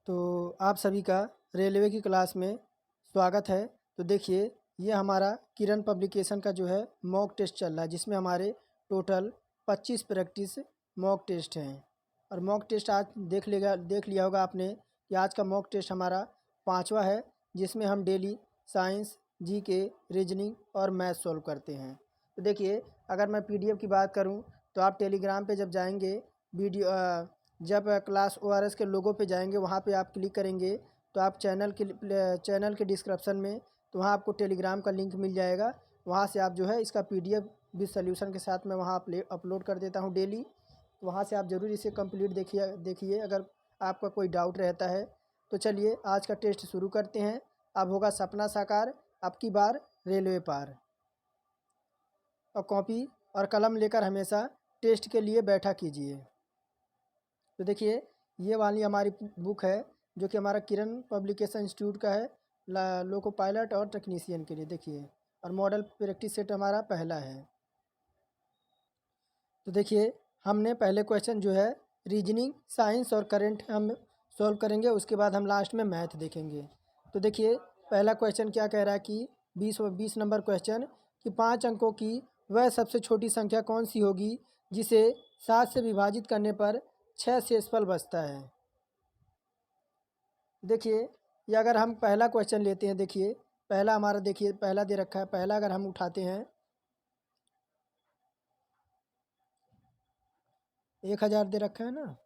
तो आप सभी का रेलवे की क्लास में स्वागत है। तो देखिए, ये हमारा किरण पब्लिकेशन का जो है मॉक टेस्ट चल रहा है, जिसमें हमारे टोटल 25 प्रैक्टिस मॉक टेस्ट हैं। और मॉक टेस्ट आज देख लिया होगा आपने कि आज का मॉक टेस्ट हमारा 5वां है, जिसमें हम डेली साइंस, जीके, रीजनिंग और मैथ सॉल्व करते हैं। तो देखिए, अगर मैं पीडीएफ की बात करूं तो आप टेलीग्राम पे जब जाएंगे, जब क्लास ओआरएस के लोगो पे जाएंगे, वहाँ पे आप क्लिक करेंगे तो आप चैनल के डिस्क्रिप्शन में, तो वहाँ आपको टेलीग्राम का लिंक मिल जाएगा। वहाँ से आप जो है इसका पीडीएफ विद सॉल्यूशन के साथ मैं वहाँ अपलोड कर देता हूँ डेली। तो वहाँ से आप ज़रूर इसे कंप्लीट देखिए अगर आपका कोई डाउट रहता है। तो चलिए आज का टेस्ट शुरू करते हैं। अब होगा सपना साकार, अब की बार रेलवे पार। और कॉपी और कलम लेकर हमेशा टेस्ट के लिए बैठा कीजिए। तो देखिए, ये वाली हमारी बुक है, जो कि हमारा किरण पब्लिकेशन इंस्टीट्यूट का है, लोको पायलट और टेक्नीशियन के लिए। देखिए, और मॉडल प्रैक्टिस सेट हमारा पहला है। तो देखिए, हमने पहले क्वेश्चन जो है रीजनिंग, साइंस और करंट हम सॉल्व करेंगे, उसके बाद हम लास्ट में मैथ देखेंगे। तो देखिए, पहला क्वेश्चन क्या कह रहा है कि 20 नंबर क्वेश्चन कि 5 अंकों की वह सबसे छोटी संख्या कौन सी होगी जिसे 7 से विभाजित करने पर 6 शेषफल बचता है। देखिए, ये अगर हम पहला क्वेश्चन लेते हैं, देखिए पहला हमारा, देखिए पहला दे रखा है। पहला अगर हम उठाते हैं, 1000 दे रखा है ना,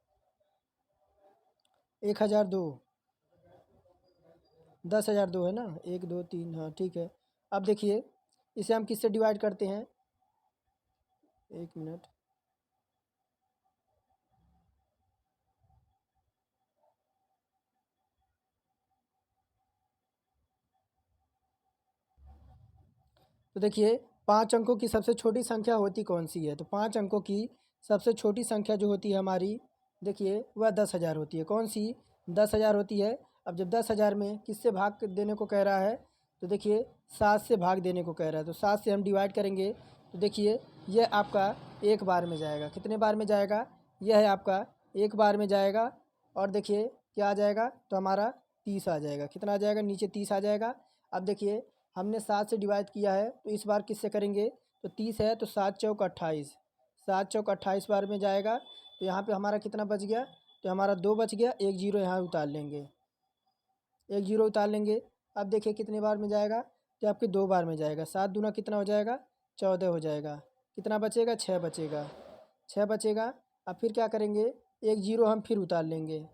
1002, 10,002 है ना, 1 2 3, हाँ ठीक है। अब देखिए, इसे हम किससे डिवाइड करते हैं, 1 मिनट। तो देखिए, 5 अंकों की सबसे छोटी संख्या होती कौन सी है। तो 5 अंकों की सबसे छोटी संख्या जो होती है हमारी, देखिए वह 10,000 होती है। कौन सी, 10,000 होती है। अब जब 10,000 में किससे भाग देने को कह रहा है, तो देखिए 7 से भाग देने को कह रहा है। तो 7 से हम डिवाइड करेंगे, तो देखिए यह आपका एक बार में जाएगा। कितने बार में जाएगा, यह है आपका एक बार में जाएगा। और देखिए क्या आ जाएगा, तो हमारा 30 आ जाएगा। कितना आ जाएगा, नीचे 30 आ जाएगा। अब देखिए, हमने 7 से डिवाइड किया है, तो इस बार किससे करेंगे, तो 30 है तो 7 चौक 28, 7 चौक 28 बार में जाएगा। तो यहाँ पे हमारा कितना बच गया, तो हमारा 2 बच गया, एक जीरो यहाँ उतार लेंगे, एक जीरो उतार लेंगे। अब देखिए कितने बार में जाएगा, तो आपके 2 बार में जाएगा। 7 दूना कितना हो जाएगा, 14 हो जाएगा। कितना बचेगा, 6 बचेगा, 6 बचेगा। अब फिर क्या करेंगे, एक जीरो हम फिर उतार लेंगे।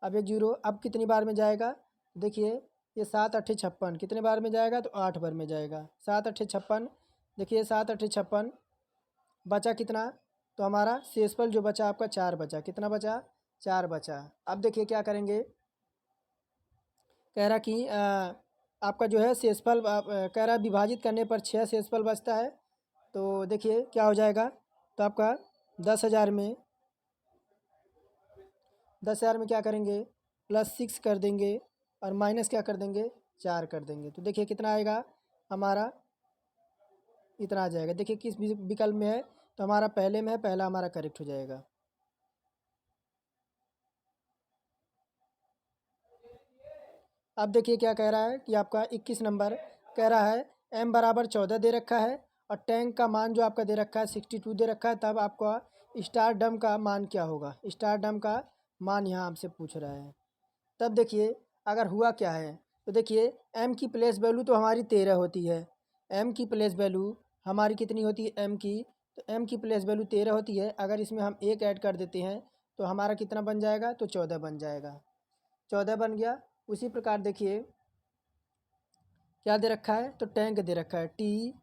अब एक जीरो अब कितनी बार में जाएगा, देखिए ये 7 अट्ठे 56, कितने बार में जाएगा, तो 8 बार में जाएगा। 7 अट्ठे 56, देखिए 7 अट्ठे 56, बचा कितना, तो हमारा शेषफल जो बचा आपका 4 बचा। कितना बचा, 4 बचा। अब देखिए क्या करेंगे, कह रहा कि आपका जो है शेषफल कह रहा विभाजित करने पर 6 शेषफल बचता है। तो देखिए क्या हो जाएगा, तो आपका 10,000 में, 10,000 में क्या करेंगे, +6 कर देंगे और माइनस क्या कर देंगे, 4 कर देंगे। तो देखिए कितना आएगा, हमारा इतना आ जाएगा। देखिए किस विकल्प में है, तो हमारा पहले में है, पहला हमारा करेक्ट हो जाएगा। अब देखिए क्या कह रहा है कि आपका 21 नंबर कह रहा है m बराबर 14 दे रखा है और टैंक का मान जो आपका दे रखा है 62 दे रखा है। तब आपका स्टार डम का मान क्या होगा, स्टार डम का मान यहाँ आपसे पूछ रहा है। तब देखिए अगर हुआ क्या है, तो देखिए m की प्लेस वैल्यू तो हमारी 13 होती है। m की प्लेस वैल्यू हमारी कितनी होती है, m की, तो m की प्लेस वैल्यू 13 होती है। अगर इसमें हम एक ऐड कर देते हैं तो हमारा कितना बन जाएगा, तो 14 बन जाएगा, 14 बन गया। उसी प्रकार देखिए क्या दे रखा है, तो टैंक दे रखा है, TANK,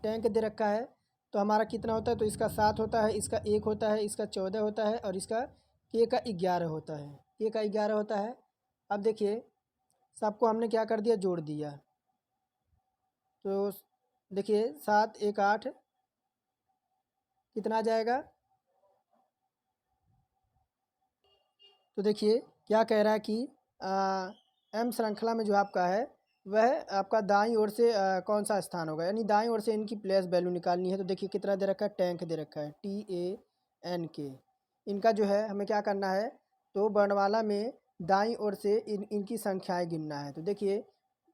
टैंक दे रखा है। तो हमारा कितना होता है, तो इसका 7 होता है, इसका 1 होता है, इसका 14 होता है और इसका K का 11 होता है, K का 11 होता है। अब देखिए सबको हमने क्या कर दिया, जोड़ दिया। तो देखिए 7 1 8, कितना आ जाएगा, तो देखिए क्या कह रहा है कि एम श्रृंखला में जो आपका है वह आपका दाईं ओर से कौन सा स्थान होगा, यानी दाईं ओर से इनकी प्लेस वैल्यू निकालनी है। तो देखिए कितना दे रखा है, टैंक दे रखा है, TANK। इनका जो है हमें क्या करना है, तो वर्णमाला में दाईं ओर से इनकी संख्याएं गिनना है। तो देखिए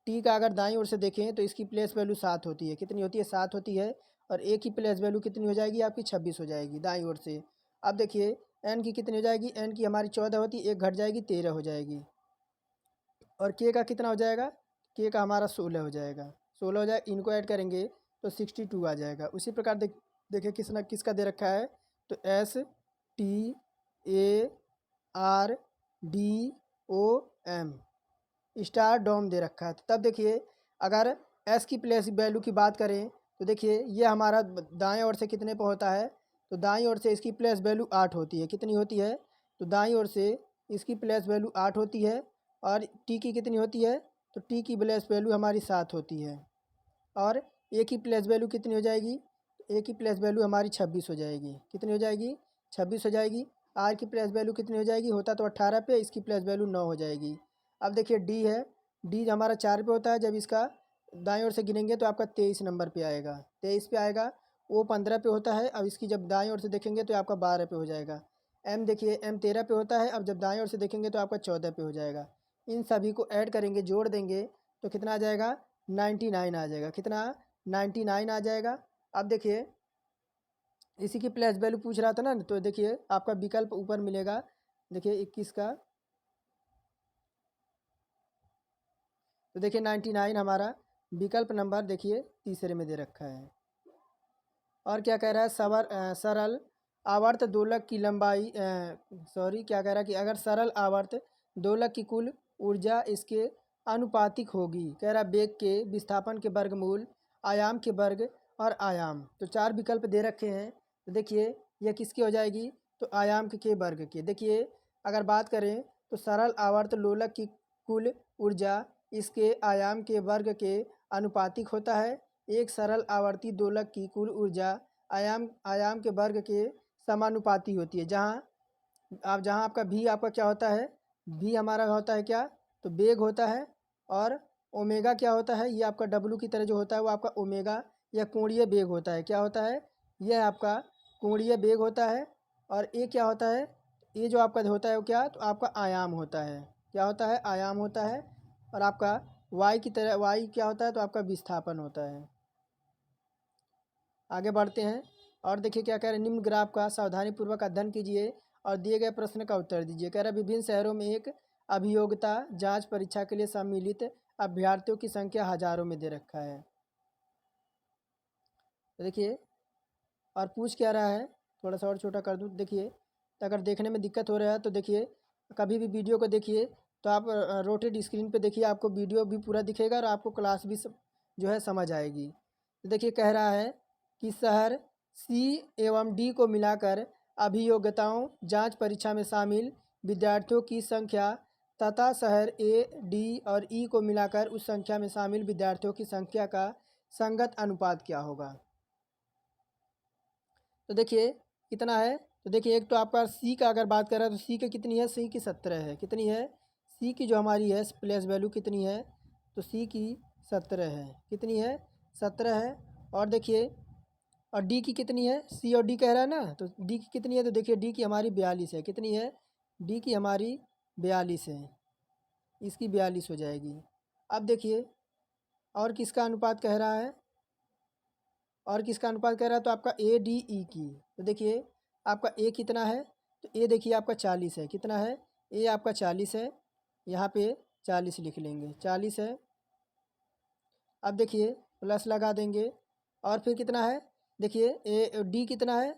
टी का अगर दाईं ओर से देखें तो इसकी प्लेस वैल्यू 7 होती है। कितनी होती है? 7 होती है। और ए की प्लेस वैल्यू कितनी हो जाएगी? आपकी 26 हो जाएगी दाईं ओर से। अब देखिए एन की कितनी हो जाएगी? एन की हमारी 14 होती है, एक घट जाएगी 13 हो जाएगी। और के का कितना हो जाएगा? के का हमारा 16 हो जाएगा। 16 हो जाएगा, इनको ऐड करेंगे तो 62 आ जाएगा। उसी प्रकार देखिए किसका दे रखा है? तो S T A R D O M stardom दे रखा है। तो तब देखिए अगर एस की प्लेस वैल्यू की बात करें तो देखिए ये हमारा दाएं ओर से कितने पे होता है? तो दाईं ओर से इसकी प्लेस वैल्यू 8 होती है। कितनी होती है? तो दाईं ओर से इसकी प्लेस वैल्यू 8 होती है। और टी की कितनी होती है? तो टी की प्लेस वैल्यू हमारी 7 होती है। और ए की प्लेस वैल्यू कितनी हो जाएगी? ए की प्लेस वैल्यू हमारी 26 हो जाएगी। कितनी हो जाएगी? 26 हो जाएगी। आर की प्लेस वैल्यू कितनी हो जाएगी? होता तो 18 पे, इसकी प्लेस वैल्यू 9 हो जाएगी। अब देखिए डी है, डी हमारा 4 पे होता है। जब इसका दाएं ओर से गिनेंगे तो आपका 23 नंबर पे आएगा, 23 पे आएगा। ओ 15 पे होता है। अब इसकी जब दाएं ओर से देखेंगे तो आपका 12 पे हो जाएगा। एम देखिए एम 13 पे होता है। अब जब दाएं ओर से देखेंगे तो आपका 14 पे हो जाएगा। इन सभी को ऐड करेंगे, जोड़ देंगे तो कितना आ जाएगा? 99 आ जाएगा। कितना? 99 आ जाएगा। अब देखिए इसी की प्लेस वैल्यू पूछ रहा था ना, तो देखिए आपका विकल्प ऊपर मिलेगा। देखिए 21 का, तो देखिए 99 हमारा विकल्प नंबर देखिए तीसरे में दे रखा है। और क्या कह रहा है? सरल आवर्त दोलक की लंबाई क्या कह रहा है कि अगर सरल आवर्त दोलक की कुल ऊर्जा इसके अनुपातिक होगी। कह रहा है वेग के, विस्थापन के वर्गमूल, आयाम के वर्ग और आयाम। तो 4 विकल्प दे रखे हैं। तो देखिए यह किसकी हो जाएगी? तो आयाम के वर्ग के। देखिए अगर बात करें तो सरल आवर्त लोलक की कुल ऊर्जा इसके आयाम के वर्ग के अनुपातिक होता है। एक सरल आवर्ती दोलक की कुल ऊर्जा आयाम आयाम के वर्ग के समानुपाती होती है। जहाँ आपका भी आपका क्या होता है? भी हमारा होता है क्या? तो वेग होता है। और ओमेगा क्या होता है? ये आपका डब्लू की तरह जो होता है वो आपका ओमेगा या कोणीय वेग होता है। क्या होता है? यह आपका कोणीय वेग होता है। और ये क्या होता है? ये जो आपका होता है वो क्या? तो आपका आयाम होता है। क्या होता है? आयाम होता है। और आपका वाई की तरह वाई क्या होता है? तो आपका विस्थापन होता है। आगे बढ़ते हैं और देखिए क्या कह रहे हैं? निम्न ग्राफ का सावधानीपूर्वक अध्ययन कीजिए और दिए गए प्रश्न का उत्तर दीजिए। कह रहा है विभिन्न शहरों में एक अभियोग्यता जांच परीक्षा के लिए सम्मिलित अभ्यर्थियों की संख्या हजारों में दे रखा है। तो देखिए और पूछ क्या रहा है? थोड़ा सा और छोटा कर दूँ। देखिए तो अगर देखने में दिक्कत हो रहा है तो देखिए कभी भी वीडियो को देखिए तो आप रोटेट स्क्रीन पे देखिए, आपको वीडियो भी पूरा दिखेगा और आपको क्लास भी जो है समझ आएगी। तो देखिए कह रहा है कि शहर सी एवं डी को मिलाकर अभियोग्यताओं जांच परीक्षा में शामिल विद्यार्थियों की संख्या तथा शहर ए डी और ई को मिलाकर उस संख्या में शामिल विद्यार्थियों की संख्या का संगत अनुपात क्या होगा। तो देखिए कितना है? तो देखिए एक तो आपका सी का अगर बात करें तो सी की कितनी है? सी की 17 है। कितनी है? सी की जो हमारी है प्लेस वैल्यू कितनी है? तो सी की 17 है। कितनी है? 17 है। और देखिए और डी की कितनी है? सी और डी कह रहा है ना, तो डी की कितनी है? तो देखिए डी की हमारी 42 है। कितनी है? डी की हमारी 42 है। इसकी 42 हो जाएगी। अब देखिए और किसका अनुपात कह रहा है? और किसका अनुपात कह रहा है? तो आपका ए डी ई की। तो देखिए आपका ए कितना है? तो ए देखिए आपका 40 है। कितना है? ए आपका 40 है। यहाँ पे 40 लिख लेंगे, 40 है। अब देखिए प्लस लगा देंगे और फिर कितना है? देखिए ए डी कितना है?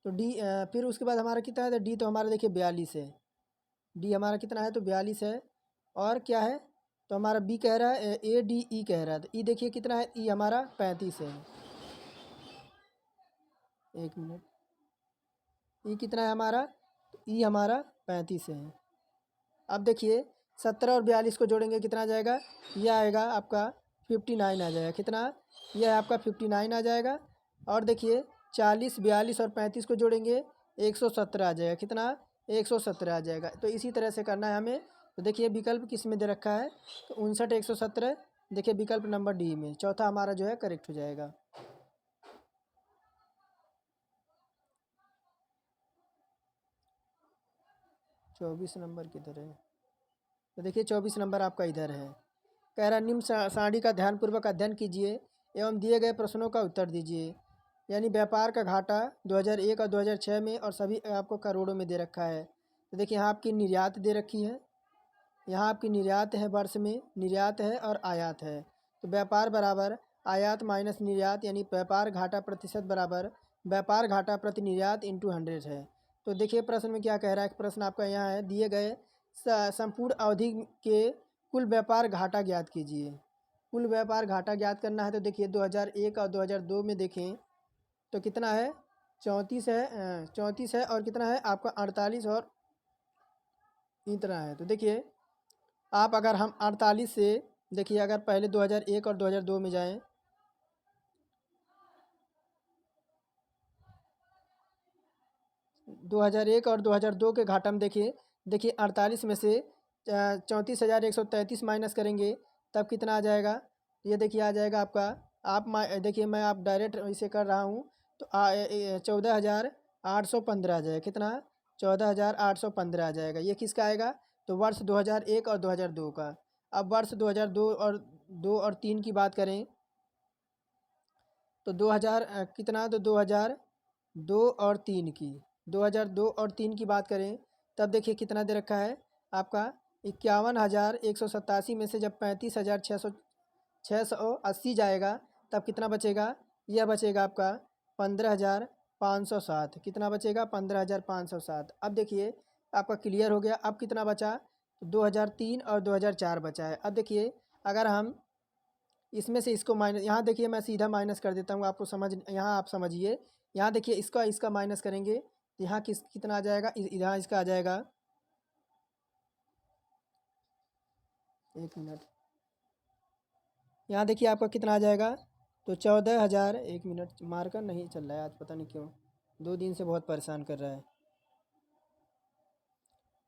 तो डी फिर उसके बाद हमारा कितना है? तो डी तो हमारा देखिए 42 है। डी हमारा कितना है? तो 42 है। और क्या है? तो हमारा बी कह रहा है ए डी ई कह रहा है। तो ई देखिए कितना है? ई हमारा 35 है। एक मिनट, ई कितना है हमारा? तो ई हमारा 35 है। अब देखिए 17 और 42 को जोड़ेंगे कितना आ जाएगा? यह आएगा आपका 59 आ जाएगा। कितना? यह आपका 59 आ जाएगा। और देखिए 40, 42 और 35 को जोड़ेंगे 117 आ जाएगा। कितना? 117 आ जाएगा। तो इसी तरह से करना है हमें। तो देखिए विकल्प किस में दे रखा है? तो 59 117। देखिए विकल्प नंबर डी में, चौथा हमारा जो है करेक्ट हो जाएगा। 24 नंबर किधर है? तो देखिए 24 नंबर आपका इधर है। कह रहा निम्न सारणी का ध्यानपूर्वक अध्ययन कीजिए एवं दिए गए प्रश्नों का उत्तर दीजिए। यानी व्यापार का घाटा 2001 और 2006 में, और सभी आपको करोड़ों में दे रखा है। तो देखिए यहाँ आपकी निर्यात दे रखी है, यहाँ आपकी निर्यात है, वर्ष में निर्यात है और आयात है। तो व्यापार बराबर आयात माइनस निर्यात, यानी व्यापार घाटा प्रतिशत बराबर व्यापार घाटा प्रति निर्यात इंटू 100 है। तो देखिए प्रश्न में क्या कह रहा है, प्रश्न आपका यहाँ है, दिए गए संपूर्ण अवधि के कुल व्यापार घाटा ज्ञात कीजिए। कुल व्यापार घाटा ज्ञात करना है। तो देखिए 2001 और 2002 में देखें तो कितना है, 34 है, 34 है, और कितना है आपका 48 और इतना है। तो देखिए आप अगर हम 48 से, देखिए अगर पहले 2001 और 2002 में जाएं, 2001 और 2002 के घाटा में देखिए 48 में से 34,133 माइनस करेंगे तब कितना आ जाएगा। ये देखिए आ जाएगा आपका, आप देखिए मैं आप डायरेक्ट इसे कर रहा हूँ, तो 14,815 आ जाएगा। कितना? 14,815 आ जाएगा। ये किसका आएगा? तो वर्ष 2001 और 2002 का। अब वर्ष 2002 और 3 की बात करें तो 2000 कितना, तो 2002 और 3 की, 2002 और 3 की बात करें तब देखिए कितना दे रखा है आपका, 51,187 में से जब 35,680 जाएगा तब कितना बचेगा, यह बचेगा आपका 15,507। कितना बचेगा? 15,507। अब देखिए आपका क्लियर हो गया। अब कितना बचा? तो 2003 और 2004 बचा है। अब देखिए अगर हम इसमें से इसको माइनस, यहाँ देखिए मैं सीधा माइनस कर देता हूँ, आपको समझ, यहाँ आप समझिए। यहाँ देखिए इसका माइनस करेंगे तो यहाँ कितना आ जाएगा, यहाँ इसका आ जाएगा, एक मिनट, यहाँ देखिए आपका कितना आ जाएगा, तो 14,000, एक मिनट, मार्कर नहीं चल रहा है आज, पता नहीं क्यों, 2 दिन से बहुत परेशान कर रहा है।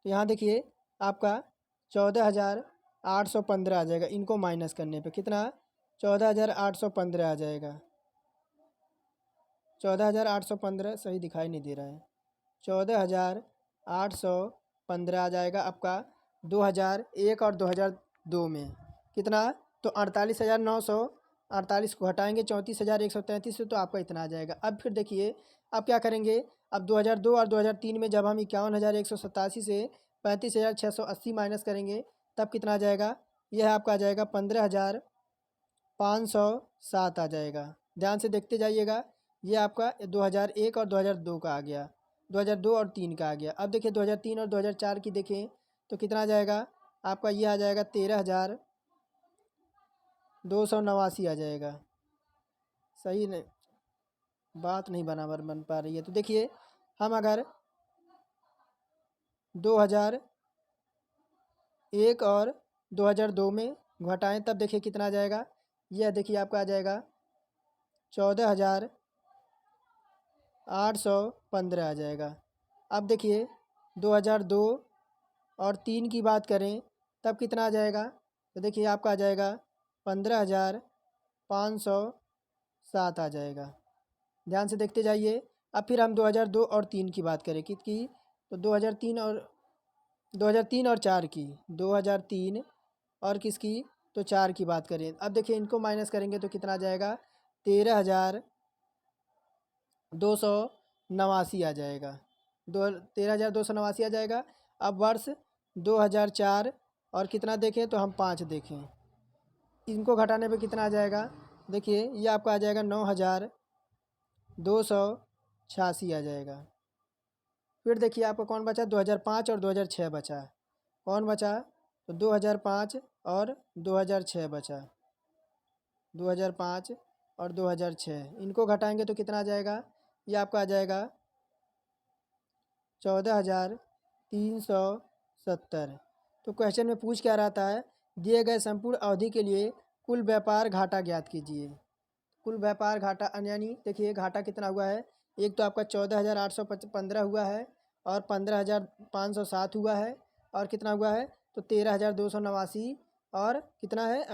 तो यहाँ देखिए आपका 14,815 आ जाएगा। इनको माइनस करने पे कितना? 14,815 आ जाएगा। 14,815 सही दिखाई नहीं दे रहा है। 14,815 आ जाएगा आपका 2001 और 2002 में। कितना? तो 48,900, 48 को हटाएंगे 34,133 से, तो आपका इतना आ जाएगा। अब फिर देखिए अब क्या करेंगे, अब 2002 और 2003 में जब हम 51,187 से 35,680 माइनस करेंगे तब कितना आ जाएगा, यह आपका आ जाएगा 15,507 आ जाएगा। ध्यान से देखते जाइएगा। ये आपका 2001 और 2002 का आ गया, 2002 और 3 का आ गया। अब देखिए 2003 और 2004 की देखें तो कितना आ जाएगा आपका, ये आ जाएगा 13,289 आ जाएगा। सही नहीं, बात नहीं बराबर बन पा रही है। तो देखिए हम अगर 2001 और 2002 में घटाएं तब देखिए कितना आ जाएगा, यह देखिए आपका आ जाएगा 14,815 आ जाएगा। अब देखिए 2002 और 3 की बात करें तब कितना आ जाएगा, तो देखिए आपका आ जाएगा 15,507 आ जाएगा। ध्यान से देखते जाइए। अब फिर हम 2002 और 3 की बात करें किसकी, तो 2003 और 4 की, 2003 और किसकी, तो 4 की बात करें। अब देखिए इनको माइनस करेंगे तो कितना आ जाएगा, 13,289 आ जाएगा। 13,289 आ जाएगा। अब वर्ष 2004 और कितना देखें तो हम 5 देखें, इनको घटाने पे कितना आ जाएगा, देखिए ये आपका आ जाएगा 9,286 आ जाएगा। फिर देखिए आपका कौन बचा, 2005 और 2006 बचा। कौन बचा, तो 2005 और 2006 बचा, 2005 और 2006, इनको घटाएंगे तो कितना आ जाएगा, ये आपका आ जाएगा 14,370। तो क्वेश्चन में पूछ क्या रहता है, दिए गए संपूर्ण अवधि के लिए कुल व्यापार घाटा ज्ञात कीजिए। कुल व्यापार घाटा यानी देखिए घाटा कितना हुआ है, एक तो आपका 14,815 हुआ है, और 15,507 हुआ है, और कितना हुआ है, तो 13,289, और कितना है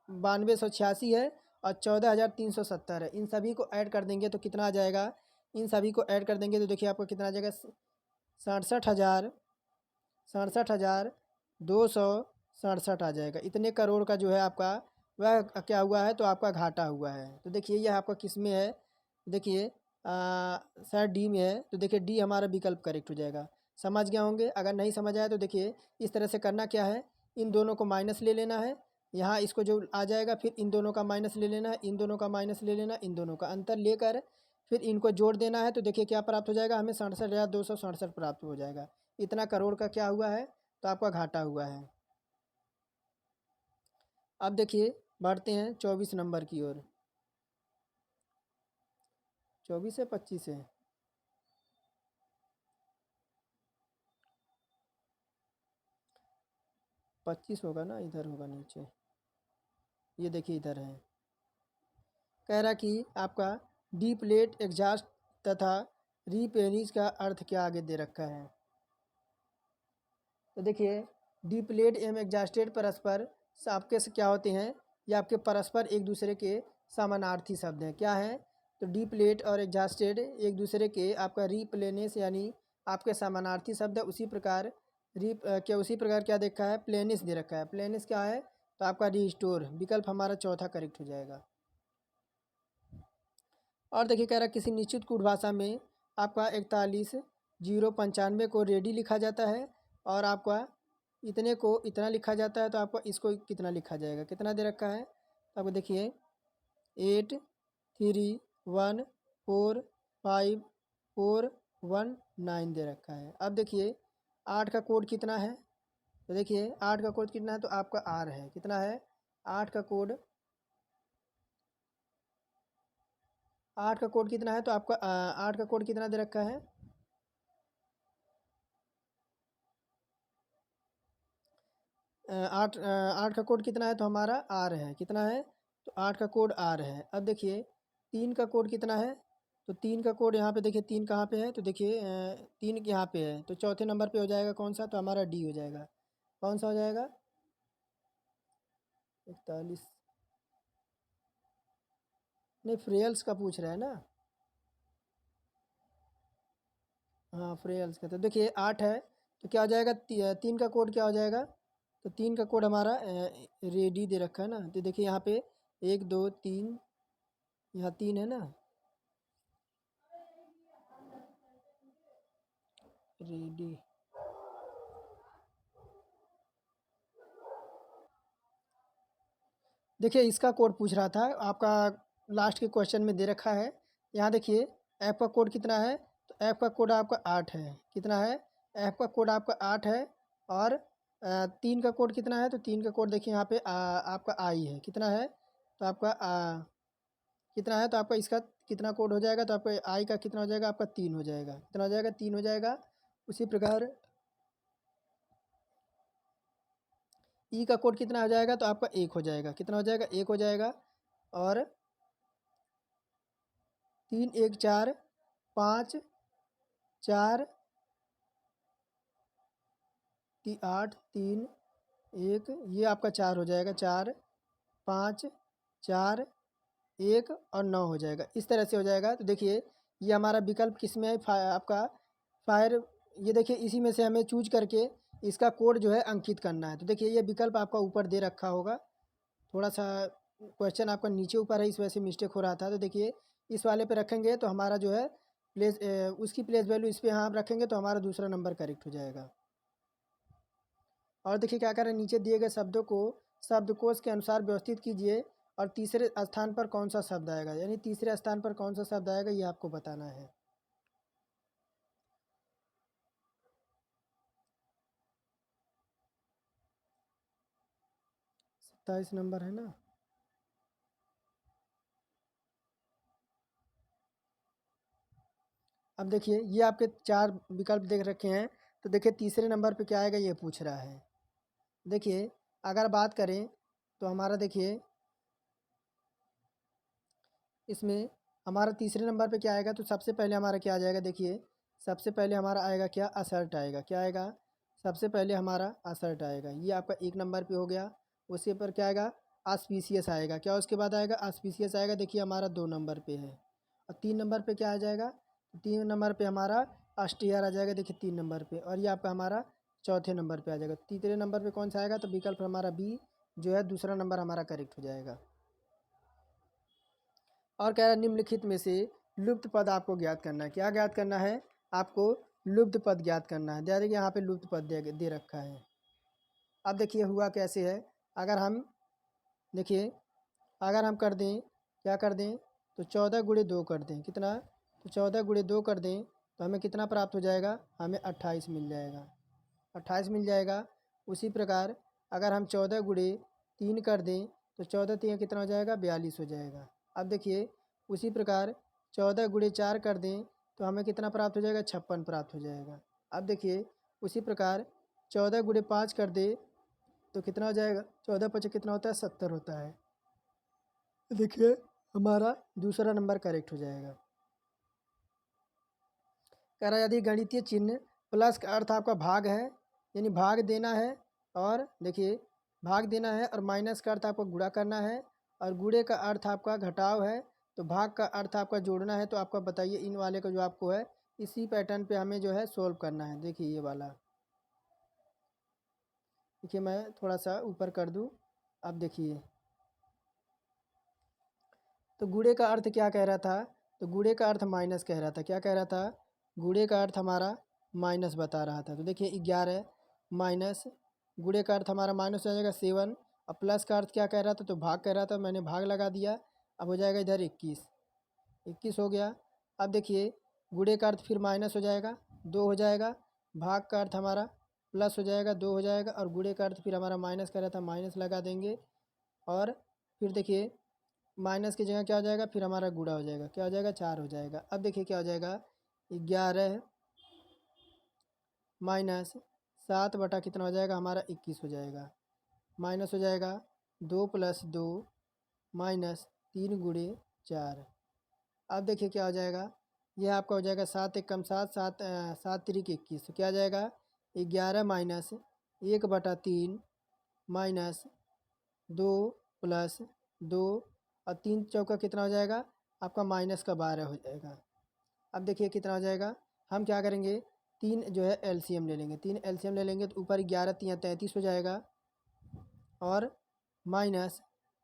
92,186 है, और 14,370 है। इन सभी को ऐड कर देंगे तो कितना आ जाएगा, इन सभी को ऐड कर देंगे तो देखिए आपको कितना आ जाएगा, 67,000 67,267 आ जाएगा। इतने करोड़ का जो है आपका वह क्या हुआ है, तो आपका घाटा हुआ है। तो देखिए यह आपका किस में है, देखिए शायद डी में है। तो देखिए डी हमारा विकल्प करेक्ट हो जाएगा। समझ गए होंगे। अगर नहीं समझ आया तो देखिए इस तरह से करना क्या है, इन दोनों को माइनस ले लेना है, यहाँ इसको जो आ जाएगा फिर इन दोनों का माइनस ले लेना है, इन दोनों का माइनस ले लेना, इन दोनों का अंतर लेकर फिर इनको जोड़ देना है। तो देखिए क्या प्राप्त हो जाएगा, हमें 67,267 प्राप्त हो जाएगा। इतना करोड़ का क्या हुआ है, तो आपका घाटा हुआ है। अब देखिए बढ़ते हैं 24 नंबर की ओर। 24 है 25 है, 25 होगा ना, इधर होगा नीचे। ये देखिए इधर है। कह रहा कि आपका डी प्लेट एग्जास्ट तथा रीपेनिज का अर्थ क्या आगे दे रखा है। तो देखिए डी प्लेट एवं एग्जास्टेड परस्पर आपके से क्या होते हैं, ये आपके परस्पर एक दूसरे के समानार्थी शब्द हैं। क्या है, तो डी प्लेट और एग्जास्टेड एक दूसरे के आपका रीप्लेनिस यानी आपके समानार्थी शब्द है। उसी प्रकार उसी प्रकार क्या देखा है, प्लेनिस दे रखा है। प्लेनिस क्या है, तो आपका रिस्टोर विकल्प हमारा चौथा करेक्ट हो जाएगा। और देखिए कह रहा है किसी निश्चित कूट भाषा में आपका 41,095 को रेडी लिखा जाता है और आपका इतने को इतना लिखा जाता है। तो आपको इसको कितना लिखा जाएगा, कितना दे रखा है, तो आपको देखिए 83,145,419 दे रखा है। अब देखिए 8 का कोड कितना है, तो देखिए 8 का कोड कितना है, तो आपका आर है। कितना है, 8 का कोड, 8 का कोड कितना है, तो आपका 8 का कोड कितना दे रखा है, आठ का कोड कितना है, तो हमारा आर है। कितना है, तो 8 का कोड आर है। अब देखिए 3 का कोड कितना है, तो 3 का कोड यहाँ पे देखिए 3 कहाँ पे है, तो देखिए 3 यहाँ पे है। तो चौथे नंबर पे हो जाएगा कौन सा, तो हमारा डी हो जाएगा। कौन सा हो जाएगा, 41 नहीं, फ्रेयल्स का पूछ रहा है ना। हाँ फ्रेयल्स का। तो देखिए 8 है, तो क्या हो जाएगा, 3 का कोड क्या हो जाएगा, तो 3 का कोड हमारा रेडी दे रखा है ना। तो देखिए यहाँ पे 1 2 3, यहाँ 3 है ना, रेडी। देखिए इसका कोड पूछ रहा था आपका, लास्ट के क्वेश्चन में दे रखा है। यहाँ देखिए ऐप का कोड कितना है, तो ऐप का कोड आपका 8 है। कितना है, ऐप का कोड आपका 8 है। और 3 का कोड कितना है, तो 3 का कोड देखिए यहाँ पे आपका आई है। कितना है, तो आपका कितना है, तो आपका इसका कितना कोड हो जाएगा, तो आपका आई का कितना हो जाएगा, आपका 3 हो जाएगा। कितना हो जाएगा, 3 हो जाएगा। उसी प्रकार ई का कोड कितना हो जाएगा, तो आपका 1 हो जाएगा। कितना हो जाएगा, 1 हो जाएगा। और 3 1 4 5 4 8 3 1, ये आपका 4 हो जाएगा। 4 5 4 1 और 9 हो जाएगा। इस तरह से हो जाएगा। तो देखिए ये हमारा विकल्प किस में है, आपका फायर। ये देखिए इसी में से हमें चूज करके इसका कोड जो है अंकित करना है। तो देखिए ये विकल्प आपका ऊपर दे रखा होगा, थोड़ा सा क्वेश्चन आपका नीचे ऊपर है, इस वजह से मिस्टेक हो रहा था। तो देखिए इस वाले पे रखेंगे तो हमारा जो है प्लेस उसकी प्लेस वैल्यू इस पे यहाँ आप रखेंगे तो हमारा दूसरा नंबर करेक्ट हो जाएगा। और देखिए क्या करें, नीचे दिए गए शब्दों को शब्दकोश के अनुसार व्यवस्थित कीजिए और तीसरे स्थान पर कौन सा शब्द आएगा, यानी तीसरे स्थान पर कौन सा शब्द आएगा ये आपको बताना है। 27 नंबर है ना। अब देखिए ये आपके 4 विकल्प देख रखे हैं। तो देखिए तीसरे नंबर पे क्या आएगा, ये पूछ रहा है। देखिए अगर बात करें तो हमारा देखिए इसमें हमारा तीसरे नंबर पे क्या आएगा, तो सबसे पहले हमारा क्या आ जाएगा, देखिए सबसे पहले हमारा आएगा क्या, असर्ट आएगा। क्या आएगा, सबसे पहले हमारा असर्ट आएगा। ये आपका 1 नंबर पे हो गया। उसके पर क्या आएगा, आस्पीसियस आएगा। क्या उसके बाद आएगा, आस्पीसियस आएगा। देखिए हमारा 2 नंबर पे है। और 3 नंबर पे क्या आ जाएगा, 3 नंबर पे हमारा अस्टियर आ जाएगा। देखिए 3 नंबर पे। और ये आपका हमारा चौथे नंबर पे आ जाएगा। तीसरे नंबर पे कौन सा आएगा? तो विकल्प हमारा बी जो है दूसरा नंबर हमारा करेक्ट हो जाएगा। और कह रहा है निम्नलिखित में से लुप्त पद आपको ज्ञात करना है। क्या ज्ञात करना है? आपको लुप्त पद ज्ञात करना है। देखिए यहाँ पे लुप्त पद दे रखा है। अब देखिए हुआ कैसे है। अगर हम देखिए अगर हम कर दें, क्या कर दें, तो 14 गुणे 2 कर दें, कितना? तो 14 गुणे 2 कर दें तो हमें कितना प्राप्त हो जाएगा? हमें 28 मिल जाएगा, 28 मिल जाएगा। उसी प्रकार अगर हम 14 गुणे 3 कर दें तो 14 3 कितना हो जाएगा? 42 हो जाएगा। अब देखिए उसी प्रकार 14 गुणे 4 कर दें तो हमें कितना प्राप्त हो जाएगा? 56 प्राप्त हो जाएगा। अब देखिए उसी प्रकार 14 गुणे 5 कर दे तो कितना हो जाएगा? 14 5 कितना होता है? 70 होता है। देखिए हमारा दूसरा नंबर करेक्ट हो जाएगा। कह रहा है यदि गणितीय चिन्ह प्लस का अर्थ आपका भाग है, यानी भाग देना है, और देखिए भाग देना है, और माइनस का अर्थ आपको गुणा करना है, और गुणे का अर्थ आपका घटाव है, तो भाग का अर्थ आपका जोड़ना है। तो आपका बताइए इन वाले को जो आपको है इसी पैटर्न पे हमें जो है सोल्व करना है। देखिए ये वाला, देखिए मैं थोड़ा सा ऊपर कर दूँ। अब देखिए तो गुणे का अर्थ क्या कह रहा था? तो गुणे का अर्थ माइनस कह रहा था। क्या कह रहा था? गुणे का अर्थ हमारा माइनस बता रहा था। तो देखिए 11 माइनस, गुणे का अर्थ हमारा माइनस हो जाएगा 7, और प्लस का अर्थ क्या कह रहा था? तो भाग कह रहा था, मैंने भाग लगा दिया। अब हो जाएगा इधर 21 हो गया। अब देखिए गुणे का अर्थ फिर माइनस हो जाएगा 2 हो जाएगा, भाग का अर्थ हमारा प्लस हो जाएगा 2 हो जाएगा, और गुणे का अर्थ फिर हमारा माइनस कह रहा था, माइनस लगा देंगे। और फिर देखिए माइनस की जगह क्या हो जाएगा? फिर हमारा गुणा हो जाएगा, क्या हो जाएगा? 4 हो जाएगा। अब देखिए क्या हो जाएगा? 11 माइनस 7 बटा कितना हो जाएगा? हमारा 21 हो जाएगा। माइनस हो जाएगा 2 + 2 माइनस 3 गुणे 4। अब देखिए क्या हो जाएगा? यह आपका हो जाएगा 7 एक कम 7, 7 3 21। तो क्या आ जाएगा? 11 माइनस 1/3 माइनस 2 + 2, और 3 चौका कितना हो जाएगा? आपका माइनस का 12 हो जाएगा। अब देखिए कितना हो जाएगा? हम क्या करेंगे? 3 जो है एलसीएम ले लेंगे। 3 एलसीएम ले लेंगे तो ऊपर 11 3 33 हो जाएगा, और माइनस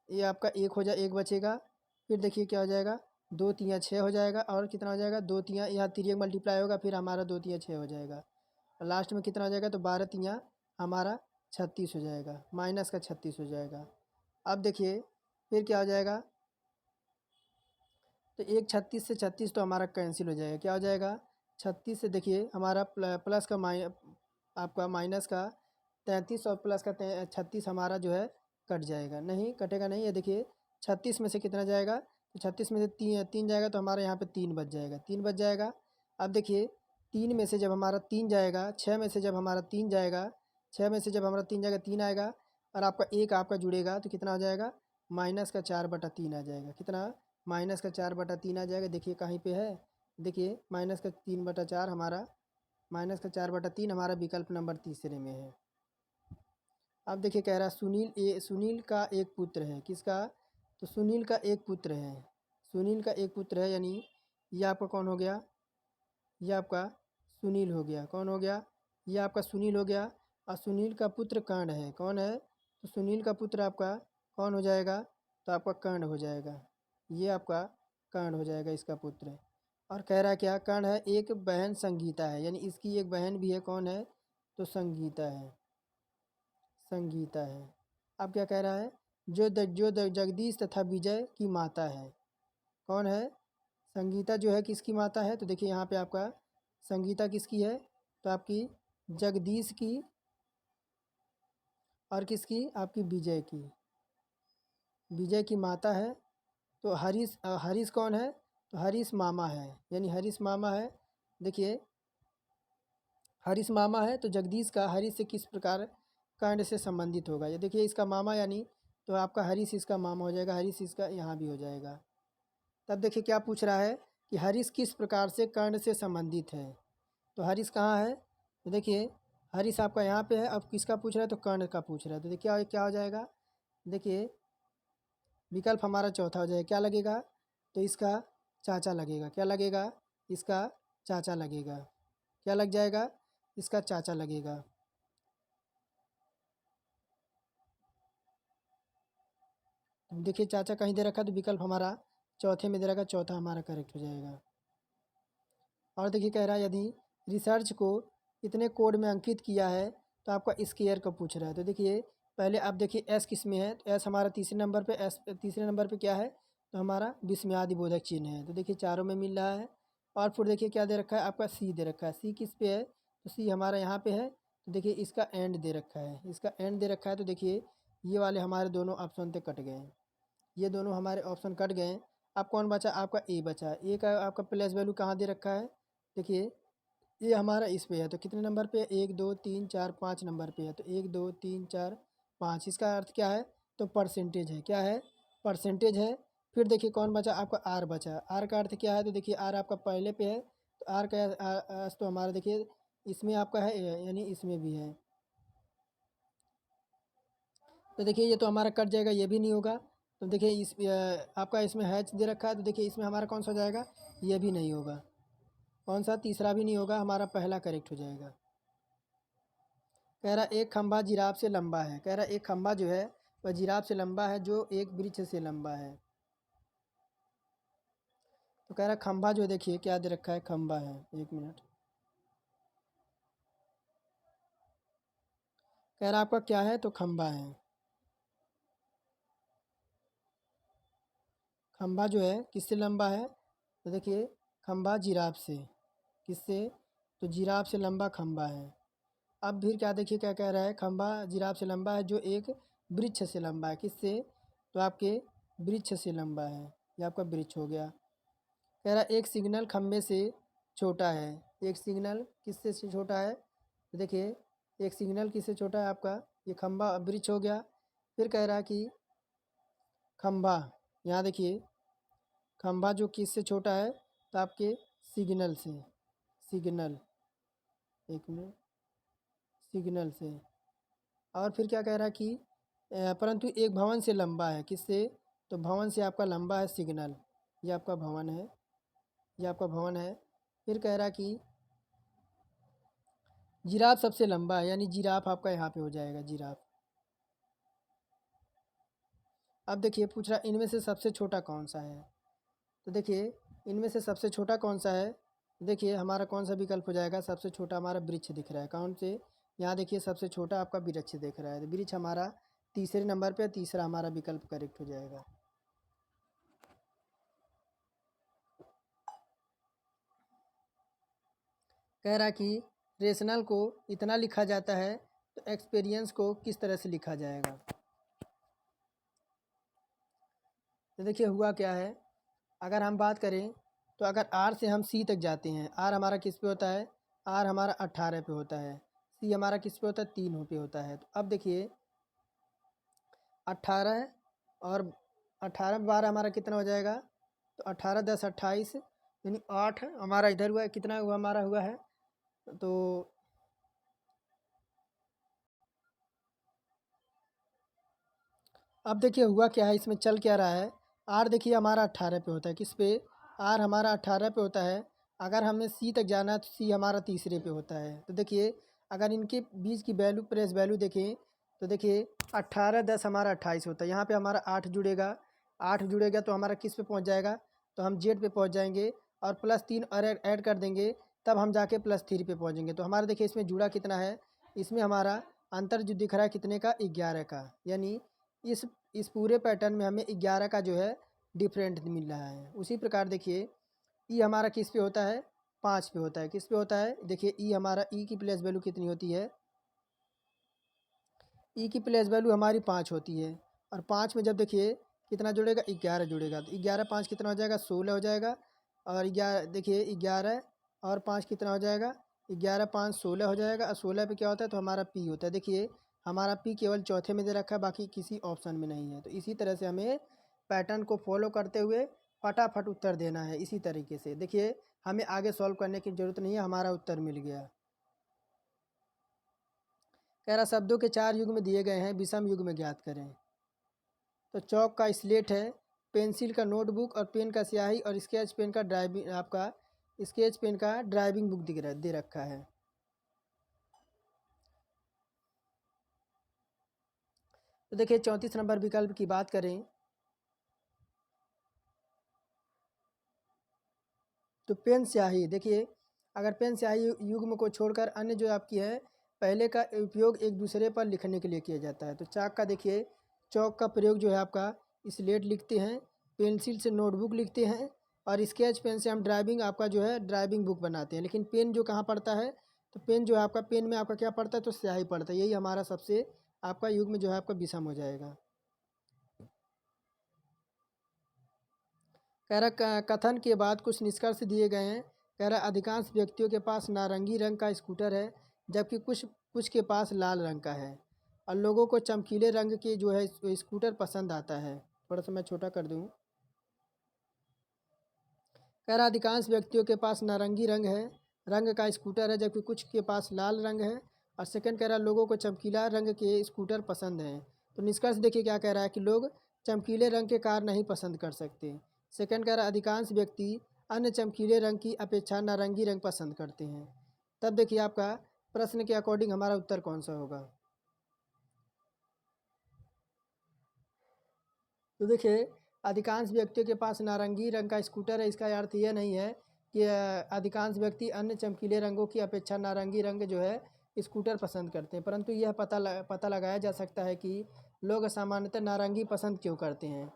ये आपका 1 बचेगा। फिर देखिए क्या हो जाएगा? 2 3 6 हो जाएगा, और कितना हो जाएगा? 2 3 यहाँ 3 मल्टीप्लाई होगा, फिर हमारा 2 3 6 हो जाएगा, और लास्ट में कितना हो जाएगा? तो 12 3 हमारा 36 हो जाएगा, माइनस का 36 हो जाएगा। अब देखिए फिर क्या हो जाएगा? तो एक 36 से 36 तो हमारा कैंसिल हो जाएगा। क्या हो जाएगा? 36 से देखिए हमारा प्लस का आपका माइनस का 33 और प्लस का 36 हमारा जो है कट जाएगा। नहीं कटेगा नहीं, ये देखिए 36 में से कितना जाएगा? तो 36 में से 3 जाएगा, तो हमारे यहाँ पे 3 बच जाएगा, 3 बच जाएगा। अब देखिए 3 में से जब हमारा 3 जाएगा, 6 में से जब हमारा 3 जाएगा, 6 में से जब हमारा 3 जाएगा, 3 आएगा, और आपका एक आपका जुड़ेगा तो कितना आ जाएगा? माइनस का 4/3 आ जाएगा। कितना? माइनस का 4/3 आ जाएगा। देखिए कहीं पे है? देखिए माइनस का 3/4 हमारा, माइनस का 4/3 हमारा विकल्प नंबर तीसरे में है। अब देखिए कह रहा है सुनील का एक पुत्र है। किसका? तो सुनील का एक पुत्र है। सुनील का एक पुत्र है, यानी ये आपका कौन हो गया? ये आपका सुनील हो गया। कौन हो गया? ये आपका सुनील हो गया, और सुनील का पुत्र कर्ण है। कौन है? तो सुनील का पुत्र आपका कौन हो जाएगा? तो आपका कर्ण हो जाएगा। ये आपका कर्ण हो जाएगा, इसका पुत्र। और कह रहा है क्या? कर्ण है, एक बहन संगीता है, यानी इसकी एक बहन भी है। कौन है? तो संगीता है, संगीता है। अब क्या कह रहा है? जगदीश तथा विजय की माता है। कौन है? संगीता जो है किसकी माता है? तो देखिए यहाँ पे आपका संगीता किसकी है? तो आपकी जगदीश की, और किसकी? आपकी विजय की, विजय की माता है। तो हरीश कौन है? तो हरीश मामा है, यानी हरीश मामा है। देखिए हरीश मामा है, तो जगदीश का हरीश से किस प्रकार कांड से संबंधित होगा? ये देखिए इसका मामा, यानी तो आपका हरीश इसका मामा हो जाएगा, हरीश इसका यहाँ भी हो जाएगा। तब देखिए क्या पूछ रहा है कि हरीश किस प्रकार से कर्ण से संबंधित है। तो हरीश कहाँ है? तो देखिए हरीश आपका यहाँ पे है। अब किसका पूछ रहा है? तो कर्ण का पूछ रहा है। तो देखिए क्या क्या हो जाएगा? देखिए विकल्प हमारा चौथा हो जाएगा। क्या लगेगा? तो इसका चाचा लगेगा। क्या लगेगा? इसका चाचा लगेगा। क्या लग जाएगा? इसका चाचा लगेगा। देखिए चाचा कहीं दे रखा है तो विकल्प हमारा चौथे में दे रखा, चौथा हमारा करेक्ट हो जाएगा। और देखिए कह रहा है यदि रिसर्च को इतने कोड में अंकित किया है तो आपका स्केयर का पूछ रहा है। तो देखिए पहले आप देखिए एस किस में है, तो एस हमारा तीसरे नंबर पे, एस तीसरे नंबर पे क्या है, तो हमारा विस्मयादि बोधक चिन्ह है। तो देखिए चारों में मिल रहा है। और फिर देखिए क्या दे रखा है, आपका सी दे रखा है। सी किस पे है, तो सी हमारा यहाँ पे है। तो देखिए इसका एंड दे रखा है, इसका एंड दे रखा है। तो देखिए ये वाले हमारे दोनों ऑप्शन से कट गए हैं, ये दोनों हमारे ऑप्शन कट गए। अब कौन बचा, आपका ए बचा। ए का आपका प्लेस वैल्यू कहाँ दे रखा है, देखिए ये हमारा इस पे है। तो कितने नंबर पे, 1 2 3 4 5 नंबर पे है। तो 1 2 3 4 5, इसका अर्थ क्या है, तो परसेंटेज है। क्या है, परसेंटेज है। फिर देखिए कौन बचा, आपका आर बचा। आर का अर्थ क्या है, तो देखिए आर आपका पहले पे है। तो आर का तो हमारा देखिए इसमें आपका है, यानी इसमें भी है। तो देखिए ये तो हमारा कट जाएगा, ये भी नहीं होगा। तो देखिए इस आपका इसमें हैच दे रखा है। तो देखिए इसमें हमारा कौन सा हो जाएगा, ये भी नहीं होगा। कौन सा, तीसरा भी नहीं होगा, हमारा पहला करेक्ट हो जाएगा। कह रहा एक खंभा जिराफ से लंबा है। कह रहा एक खंभा जो है वह जिराफ से लंबा है जो एक वृक्ष से लंबा है। तो कह रहा खंभा जो देखिए क्या दे रखा है, खंभा है, 1 मिनट। कह रहा आपका क्या है, तो खंभा है। खंभा जो है किससे लंबा है, तो देखिए खंभा जिराफ से, किससे, तो जिराफ से लंबा खंभा है। अब फिर क्या देखिए क्या कह रहा है, खंभा जिराफ से लंबा है जो एक वृक्ष से लंबा है। किससे, तो आपके वृक्ष से लंबा है, ये आपका वृक्ष हो गया। कह रहा एक सिग्नल खंभे से छोटा है। एक सिग्नल किससे से छोटा है, तो देखिए एक सिग्नल किससे छोटा है, आपका ये खंभा वृक्ष हो गया। फिर कह रहा कि खंभा, यहाँ देखिए खंभा जो किससे छोटा है, तो आपके सिग्नल से, सिग्नल, 1 मिनट, सिग्नल से। और फिर क्या कह रहा है कि परंतु एक भवन से लंबा है। किससे, तो भवन से आपका लंबा है सिग्नल, ये आपका भवन है, ये आपका भवन है। फिर कह रहा कि जिराफ सबसे लंबा है, यानी जिराफ आपका यहाँ पे हो जाएगा, जिराफ। अब देखिए पूछ रहा इनमें से सबसे छोटा कौन सा है। तो देखिए इनमें से सबसे छोटा कौन सा है, देखिए हमारा कौन सा विकल्प हो जाएगा, सबसे छोटा हमारा वृक्ष दिख रहा है। कौन से, यहाँ देखिए सबसे छोटा आपका वृक्ष दिख रहा है। तो वृक्ष हमारा तीसरे नंबर पे, तीसरा हमारा विकल्प करेक्ट हो जाएगा। कह रहा कि रेशनल को इतना लिखा जाता है तो एक्सपीरियंस को किस तरह से लिखा जाएगा। तो देखिए हुआ क्या है, अगर हम बात करें तो अगर आर से हम सी तक जाते हैं, आर हमारा किस पे होता है, आर हमारा 18 पे होता है, सी हमारा किस पे होता है, 3 पे होता है। तो अब देखिए 18 और 18 12 हमारा कितना हो जाएगा, तो 18 10 28, यानी 8 हमारा इधर हुआ है, कितना हुआ हमारा हुआ है, तो अब देखिए हुआ क्या है, इसमें चल क्या रहा है। आर देखिए हमारा 18 पे होता है, किस पे, आर हमारा 18 पे होता है। अगर हमें सी तक जाना है तो सी हमारा तीसरे पे होता है। तो देखिए अगर इनके बीच की वैल्यू, प्रेस वैल्यू देखें तो देखिए 18 10 हमारा 28 होता है। यहाँ पे हमारा 8 जुड़ेगा, 8 जुड़ेगा तो हमारा किस पे पहुँच जाएगा, तो हम जेड पे पहुँच जाएंगे। और +3 और ऐड कर देंगे, तब हम जाके +3 पे पहुँचेंगे। तो हमारा देखिए इसमें जुड़ा कितना है, इसमें हमारा अंतर जो दिख रहा है कितने का, 11 का। यानी इस इस पूरे पैटर्न में हमें 11 का जो है डिफरेंट मिल रहा है। उसी प्रकार देखिए ई हमारा किस पे होता है, 5 पे होता है। किस पे होता है, देखिए ई हमारा, ई की प्लेस वैल्यू कितनी होती है, ई की प्लेस वैल्यू हमारी 5 होती है। और 5 में जब देखिए कितना जुड़ेगा, 11 जुड़ेगा। तो 11 5 कितना हो जाएगा, 16 हो जाएगा। और 11 देखिए 11 और 5 कितना हो जाएगा, 11 5 16 हो जाएगा। और 16 पे क्या होता है, तो हमारा पी होता है। देखिए हमारा पी केवल चौथे में दे रखा है, बाकी किसी ऑप्शन में नहीं है। तो इसी तरह से हमें पैटर्न को फॉलो करते हुए फटाफट उत्तर देना है। इसी तरीके से देखिए हमें आगे सॉल्व करने की ज़रूरत नहीं है, हमारा उत्तर मिल गया। कह रहा शब्दों के 4 युग्म दिए गए हैं, विषम युग्म ज्ञात करें। तो चौक का स्लेट है, पेंसिल का नोटबुक और पेन का स्याही और स्केच पेन का ड्राइविंग, आपका स्केच पेन का ड्राइविंग बुक दिख रहा दे रखा है। तो देखिए 34 नंबर विकल्प की बात करें तो पेन स्याही देखिए, अगर पेन स्याही युग्म को छोड़कर अन्य जो आपकी है पहले का उपयोग एक दूसरे पर लिखने के लिए किया जाता है। तो चाक का देखिए, चौक का प्रयोग जो है आपका स्लेट लिखते हैं, पेंसिल से नोटबुक लिखते हैं, और स्केच पेन से हम ड्राइविंग आपका जो है ड्राइविंग बुक बनाते हैं। लेकिन पेन जो कहाँ पड़ता है, तो पेन जो है आपका, पेन में आपका क्या पड़ता है, तो स्याही पड़ता है। यही हमारा सबसे आपका युग्म जो है आपका विषम हो जाएगा। कह रहा कथन के बाद कुछ निष्कर्ष दिए गए हैं। कह रहा अधिकांश व्यक्तियों के पास नारंगी रंग का स्कूटर है, जबकि कुछ कुछ के पास लाल रंग का है, और लोगों को चमकीले रंग के जो है स्कूटर पसंद आता है। थोड़ा सा मैं छोटा कर दूँ। कह रहा अधिकांश व्यक्तियों के पास नारंगी रंग का स्कूटर है, जबकि कुछ के पास लाल रंग है। और सेकंड कह रहा लोगों को चमकीला रंग के स्कूटर पसंद हैं। तो निष्कर्ष देखिए क्या कह रहा है कि लोग चमकीले रंग के कार नहीं पसंद कर सकते। सेकंड कह रहा अधिकांश व्यक्ति अन्य चमकीले रंग की अपेक्षा नारंगी रंग पसंद करते हैं। तब देखिए आपका प्रश्न के अकॉर्डिंग हमारा उत्तर कौन सा होगा। तो देखिए, अधिकांश व्यक्तियों के पास नारंगी रंग का स्कूटर है, इसका अर्थ यह नहीं है कि अधिकांश व्यक्ति अन्य चमकीले रंगों की अपेक्षा नारंगी रंग जो है स्कूटर पसंद करते हैं, परंतु यह पता लगाया जा सकता है कि लोग सामान्यतः नारंगी पसंद क्यों करते हैं।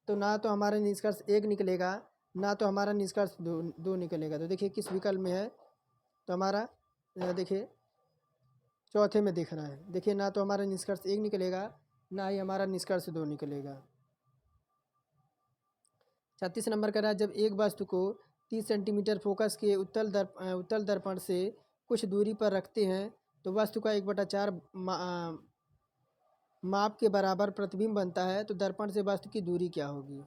तो ना तो हमारा निष्कर्ष एक निकलेगा, ना तो हमारा निष्कर्ष दो निकलेगा। तो देखिए किस विकल्प में है, तो हमारा देखिए चौथे में दिख रहा है। देखिए ना तो हमारा निष्कर्ष एक निकलेगा, ना ही हमारा निष्कर्ष दो निकलेगा। 36 नंबर का रहा, जब एक वस्तु को 30 सेंटीमीटर फोकस के उत्तल दर्पण से कुछ दूरी पर रखते हैं तो वस्तु का 1/4 माप के बराबर प्रतिबिंब बनता है, तो दर्पण से वस्तु की दूरी क्या होगी।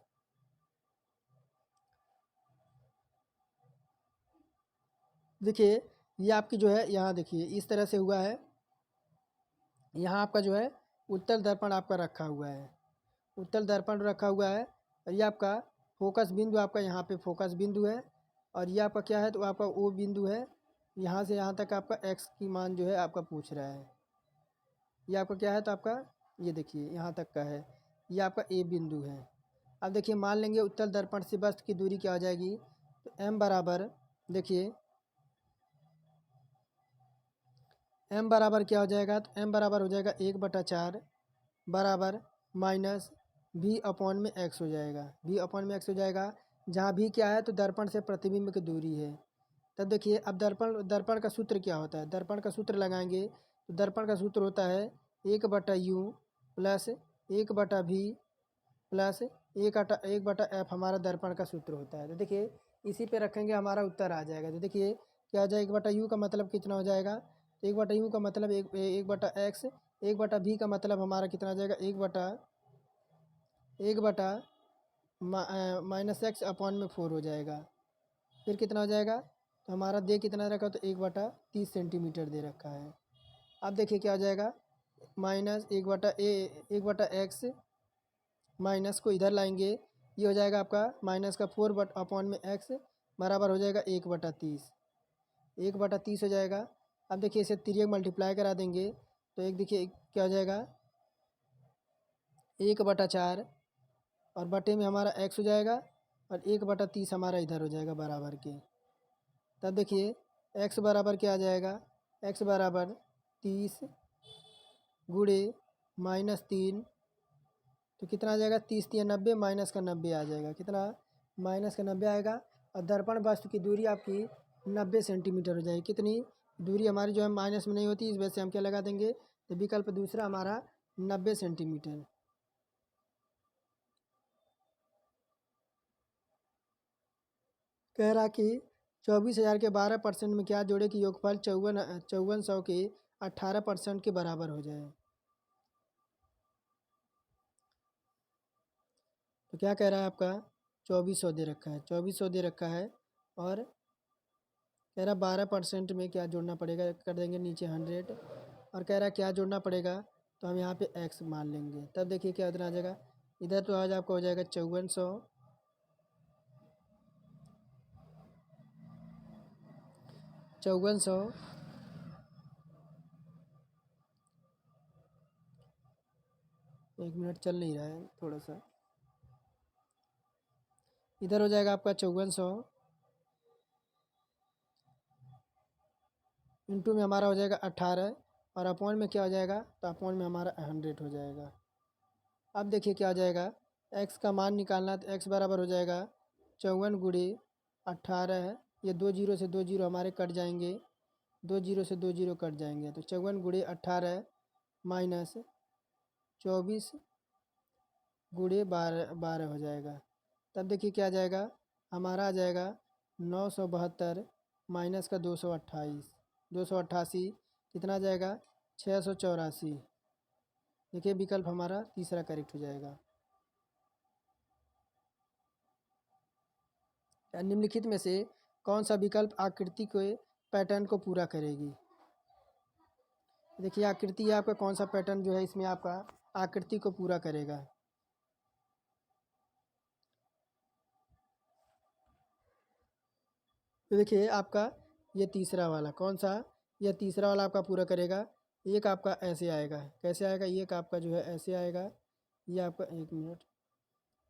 देखिए ये आपकी जो है, यहाँ देखिए इस तरह से हुआ है। यहाँ आपका जो है उत्तल दर्पण आपका रखा हुआ है, उत्तल दर्पण रखा हुआ है, और ये आपका फोकस बिंदु आपका यहाँ पे फोकस बिंदु है, और ये आपका क्या है, तो आपका ओ बिंदु है। यहाँ से यहाँ तक आपका एक्स की मान जो है आपका पूछ रहा है। ये आपका क्या है, तो आपका ये देखिए यहाँ तक का है, ये आपका ए बिंदु है। अब देखिए मान लेंगे उत्तल दर्पण से वस्तु की दूरी क्या हो जाएगी, तो एम बराबर देखिए एम बराबर क्या हो जाएगा, तो एम बराबर हो जाएगा 1/4 बराबर माइनस भी अपॉन में एक्स हो जाएगा, भी अपॉन में एक्स हो जाएगा। जहाँ भी क्या है, तो दर्पण से प्रतिबिंब की दूरी है। तब देखिए अब दर्पण दर्पण का सूत्र क्या होता है, दर्पण का सूत्र लगाएंगे तो दर्पण का सूत्र होता है 1/u plus 1/v plus 1/f हमारा दर्पण का सूत्र होता है। तो देखिए इसी पे रखेंगे, हमारा उत्तर आ जाएगा। तो देखिए क्या हो जाएगा, 1/u का मतलब कितना हो जाएगा, तो 1/u का मतलब 1/x, 1/v का मतलब हमारा कितना हो जाएगा, 1/1 माइनस एक्स अपॉन में 4 हो जाएगा। फिर कितना हो जाएगा, तो हमारा दे कितना रखा, तो 1/30 सेंटीमीटर दे रखा है। अब देखिए क्या हो जाएगा, माइनस 1/x माइनस को इधर लाएंगे, ये हो जाएगा आपका माइनस का 4 अपॉन में एक्स बराबर हो जाएगा 1/30, 1/30 हो जाएगा। अब देखिए इसे तिर्यक मल्टीप्लाई करा देंगे, तो एक देखिए क्या हो जाएगा 1/4, और बटे में हमारा एक्स हो जाएगा, और 1/30 हमारा इधर हो जाएगा बराबर के। तब देखिए एक्स बराबर क्या आ जाएगा, एक्स बराबर 30 गुणे -3, तो कितना आ जाएगा, 30×3 = 90, माइनस का 90 आ जाएगा, कितना माइनस का 90 आएगा। और दर्पण वस्तु की दूरी आपकी 90 सेंटीमीटर हो जाएगी। कितनी दूरी हमारी जो है माइनस में नहीं होती, इस वजह से हम क्या लगा देंगे, तो विकल्प दूसरा हमारा 90 सेंटीमीटर। कह रहा कि 24,000 के 12% में क्या जोड़े कि योगफल 5400 के 18% के बराबर हो जाए। तो क्या कह रहा है आपका 2400 दे रखा है, 2400 दे रखा है, और कह रहा 12% में क्या जोड़ना पड़ेगा, कर देंगे नीचे 100, और कह रहा क्या जोड़ना पड़ेगा, तो हम यहाँ पे x मान लेंगे। तब देखिए क्या उतना आ जाएगा, इधर तो आज आपका हो जाएगा 5400, 5400 1 मिनट चल नहीं रहा है थोड़ा सा, इधर हो जाएगा आपका 5400 इंटू में हमारा हो जाएगा 18 और अपॉन में क्या हो जाएगा, तो अपॉन में हमारा 100 हो जाएगा। अब देखिए क्या हो जाएगा, x का मान निकालना, तो x बराबर हो जाएगा 54 गुणे 18। ये 2 जीरो से 2 जीरो हमारे कट जाएंगे, 2 जीरो से 2 जीरो कट जाएंगे, तो 54 गुणे 18 माइनस 24 गुणे 12 हो जाएगा। तब देखिए क्या आ जाएगा, हमारा आ जाएगा 972 माइनस का 228, 288 कितना आ जाएगा, 684। देखिए विकल्प हमारा तीसरा करेक्ट हो जाएगा। निम्नलिखित में से कौन सा विकल्प आकृति के पैटर्न को पूरा करेगी। देखिए आकृति आपका कौन सा पैटर्न जो है इसमें आपका आकृति को पूरा करेगा। तो देखिए आपका ये तीसरा वाला कौन सा, यह तीसरा वाला आपका पूरा करेगा। एक आपका ऐसे आएगा, कैसे आएगा, एक आपका जो है ऐसे आएगा, ये आपका, एक मिनट,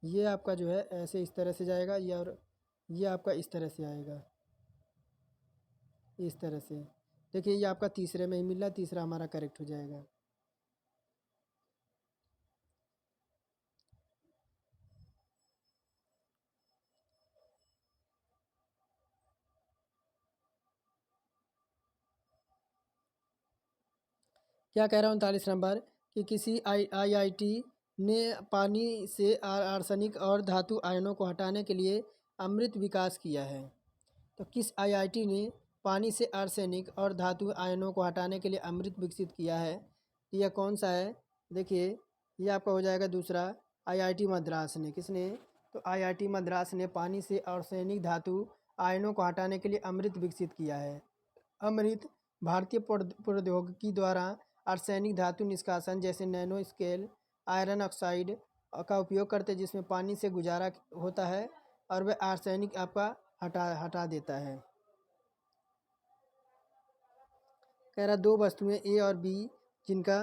ये आपका जो है ऐसे इस तरह से जाएगा, ये, और ये आपका इस तरह से आएगा, इस तरह से। देखिए ये आपका तीसरे में ही मिल रहा है, तीसरा हमारा करेक्ट हो जाएगा। क्या कह रहा हूँ 39 नंबर, कि किसी आईआईटी ने पानी से आर्सेनिक और धातु आयनों को हटाने के लिए अमृत विकास किया है। तो किस आईआईटी ने पानी से आर्सेनिक और धातु आयनों को हटाने के लिए अमृत विकसित किया है, यह कौन सा है। देखिए ये आपका हो जाएगा दूसरा, आईआईटी मद्रास ने। किसने, तो आईआईटी मद्रास ने पानी से आर्सेनिक धातु आयनों को हटाने के लिए अमृत विकसित किया है। अमृत भारतीय प्रौद्योगिकी द्वारा आर्सेनिक धातु निष्कासन जैसे नैनो स्केल आयरन ऑक्साइड का उपयोग करते, जिसमें पानी से गुजारा होता है और वह आर्सेनिक आपका हटा देता है। कह रहा दो वस्तुएं ए और बी जिनका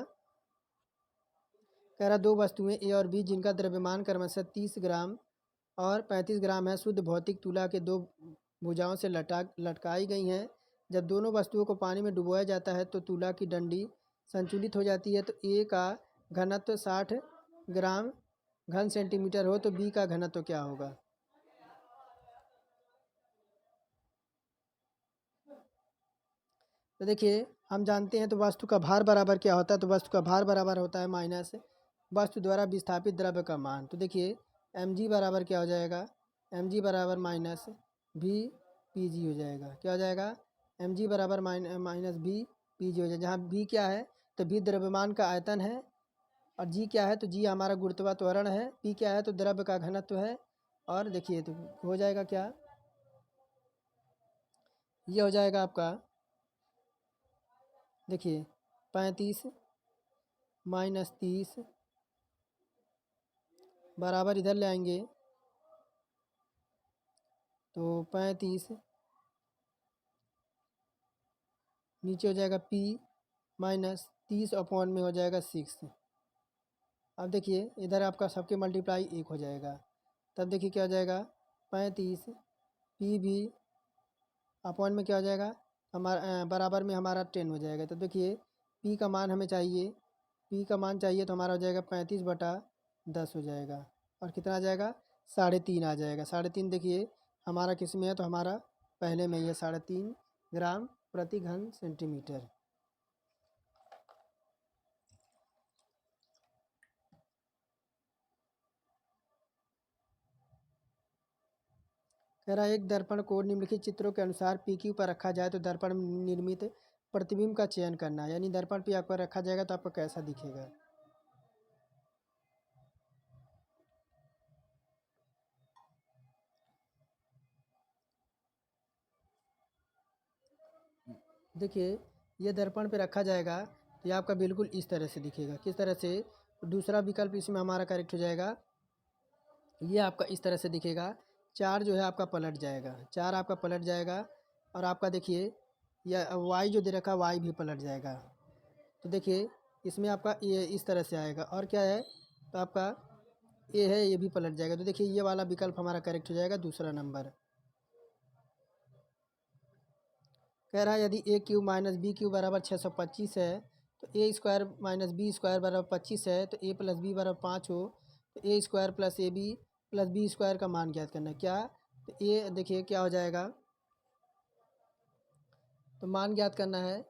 कह रहा दो वस्तुएं ए और बी जिनका द्रव्यमान क्रमशः 30 ग्राम और 35 ग्राम है, शुद्ध भौतिक तुला के दो भुजाओं से लटकाई गई हैं। जब दोनों वस्तुओं को पानी में डुबोया जाता है तो तुला की डंडी संतुलित हो जाती है। तो ए का घनत्व 60 ग्राम घन सेंटीमीटर हो तो बी का घनत्व क्या होगा। तो देखिए हम जानते हैं, तो वस्तु का भार बराबर क्या होता है, तो वस्तु का भार बराबर होता है माइनस वस्तु द्वारा विस्थापित द्रव्य का मान। तो देखिए एम जी बराबर क्या हो जाएगा, एम जी बराबर माइनस भी पी जी हो जाएगा। क्या हो जाएगा, एम जी बराबर माइनस भी पी जी हो जाएगा। जहाँ बी क्या है, तो बी द्रव्यमान का आयतन है, और जी क्या है, तो जी हमारा गुरुत्वात्वरण है, पी क्या है, तो द्रव्य का घनत्व है। और देखिए तो हो जाएगा क्या, ये हो जाएगा आपका, देखिए 35 माइनस 30 बराबर इधर ले आएंगे, तो 35 नीचे हो जाएगा पी माइनस 30 अपॉन में हो जाएगा 6। अब देखिए इधर आपका सबके मल्टीप्लाई 1 हो जाएगा, तब देखिए क्या हो जाएगा, 35 पी भी अपॉन में क्या हो जाएगा, हमारा बराबर में हमारा 10 हो जाएगा। तो देखिए पी का मान हमें चाहिए, पी का मान चाहिए, तो हमारा हो जाएगा 35/10 हो जाएगा, और कितना आ जाएगा, 3.5 आ जाएगा। 3.5 देखिए हमारा किस में है, तो हमारा पहले में ही है, 3.5 ग्राम प्रति घन सेंटीमीटर। कह रहा है एक दर्पण को निम्नलिखित चित्रों के अनुसार PQ पर रखा जाए तो दर्पण निर्मित प्रतिबिंब का चयन करना है। यानी दर्पण पे आपका रखा जाएगा तो आपको कैसा दिखेगा। देखिए ये दर्पण पे रखा जाएगा तो ये आपका बिल्कुल इस तरह से दिखेगा। किस तरह से, दूसरा विकल्प इसमें हमारा करेक्ट हो जाएगा। ये आपका इस तरह से दिखेगा, चार जो है आपका पलट जाएगा, चार आपका पलट जाएगा, और आपका देखिए यह वाई जो दे रखा वाई भी पलट जाएगा। तो देखिए इसमें आपका ये इस तरह से आएगा, और क्या है, तो आपका ए है, ये भी पलट जाएगा। तो देखिए ये वाला विकल्प हमारा करेक्ट हो जाएगा, दूसरा नंबर। कह रहा है यदि ए क्यूब माइनस बी क्यूब बराबर 625 है तो A square minus B square बराबर 25 है, तो ए प्लस बी बराबर 5 हो तो A square plus A B plus B square का मान ज्ञात करना है। क्या, तो ये देखिए क्या हो जाएगा, तो मान ज्ञात करना है।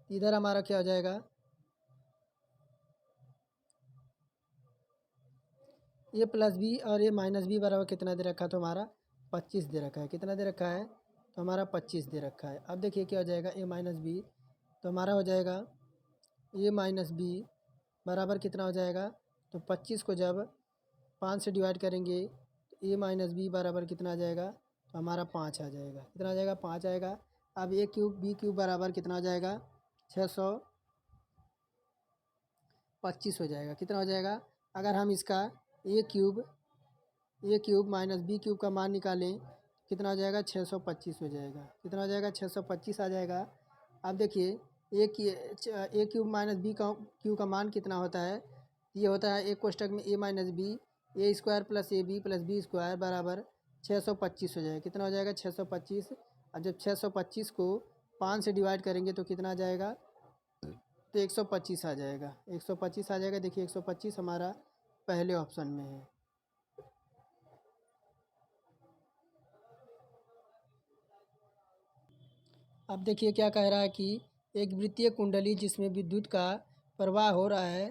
इधर हमारा क्या हो जाएगा, ये प्लस बी और ये माइनस बी बराबर कितना दे रखा है, तो हमारा 25 दे रखा है। कितना दे रखा है, तो हमारा 25 दे रखा है। अब देखिए क्या हो जाएगा, ए माइनस बी, तो हमारा हो जाएगा ए माइनस बी बराबर कितना हो जाएगा, तो 25 को जब 5 से डिवाइड करेंगे तो ए माइनस बी बराबर कितना आ जाएगा, तो हमारा 5 आ जाएगा। कितना आ जाएगा, 5 आएगा। अब ए क्यूब बी क्यूब बराबर कितना हो जाएगा, 625 हो जाएगा। कितना हो जाएगा, अगर हम इसका ए क्यूब माइनस बी क्यूब का मान निकालें कितना हो जाएगा, 625 हो जाएगा। कितना हो जाएगा, 625 आ जाएगा। अब देखिए ए क्यूब माइनस बी का क्यूब का मान कितना होता है, ये होता है एक कोष्टक में A minus B A square plus A B plus B square बराबर 625 हो जाएगा। कितना हो जाएगा, 625। और जब 625 को 5 से डिवाइड करेंगे तो कितना आ जाएगा, तो 125 आ जाएगा। 125 आ जाएगा। देखिए 125 हमारा पहले ऑप्शन में है। अब देखिए क्या कह रहा है कि एक वृत्तीय कुंडली जिसमें विद्युत का प्रवाह हो रहा है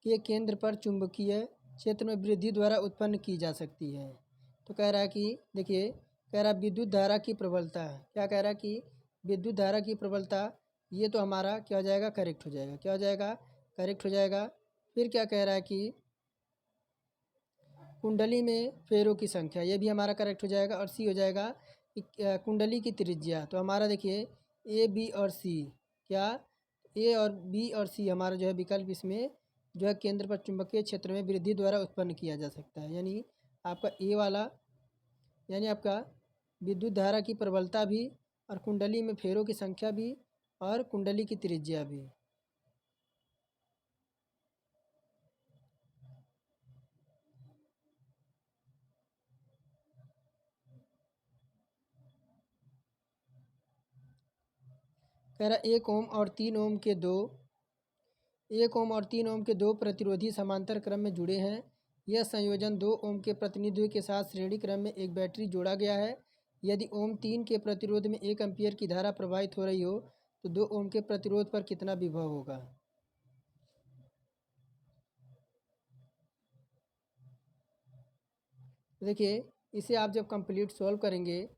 के केंद्र पर चुंबकीय क्षेत्र में वृद्धि द्वारा उत्पन्न की जा सकती है। तो कह रहा है कि देखिए, कह रहा है विद्युत धारा की प्रबलता, क्या कह रहा है कि विद्युत धारा की प्रबलता, ये तो हमारा क्या हो जाएगा, करेक्ट हो जाएगा। क्या हो जाएगा, करेक्ट हो जाएगा। फिर क्या कह रहा है कि कुंडली में फेरों की संख्या, ये भी हमारा करेक्ट हो जाएगा। और सी हो जाएगा कुंडली की त्रिज्या। तो हमारा देखिए ए बी और सी, क्या ए और बी और सी हमारा जो है विकल्प इसमें जो है केंद्र पर चुंबकीय क्षेत्र में वृद्धि द्वारा उत्पन्न किया जा सकता है। यानी आपका ए वाला, यानी आपका विद्युत धारा की प्रबलता भी और कुंडली में फेरों की संख्या भी और कुंडली की त्रिज्या भी। कह रहा 1 ओम और 3 ओम के दो प्रतिरोधी समांतर क्रम में जुड़े हैं। यह संयोजन 2 ओम के प्रतिनिधि के साथ श्रेणी क्रम में एक बैटरी जोड़ा गया है। यदि ओम 3 के प्रतिरोध में 1 एम्पीयर की धारा प्रवाहित हो रही हो तो 2 ओम के प्रतिरोध पर कितना विभव होगा। देखिए इसे आप जब कंप्लीट सॉल्व करेंगे,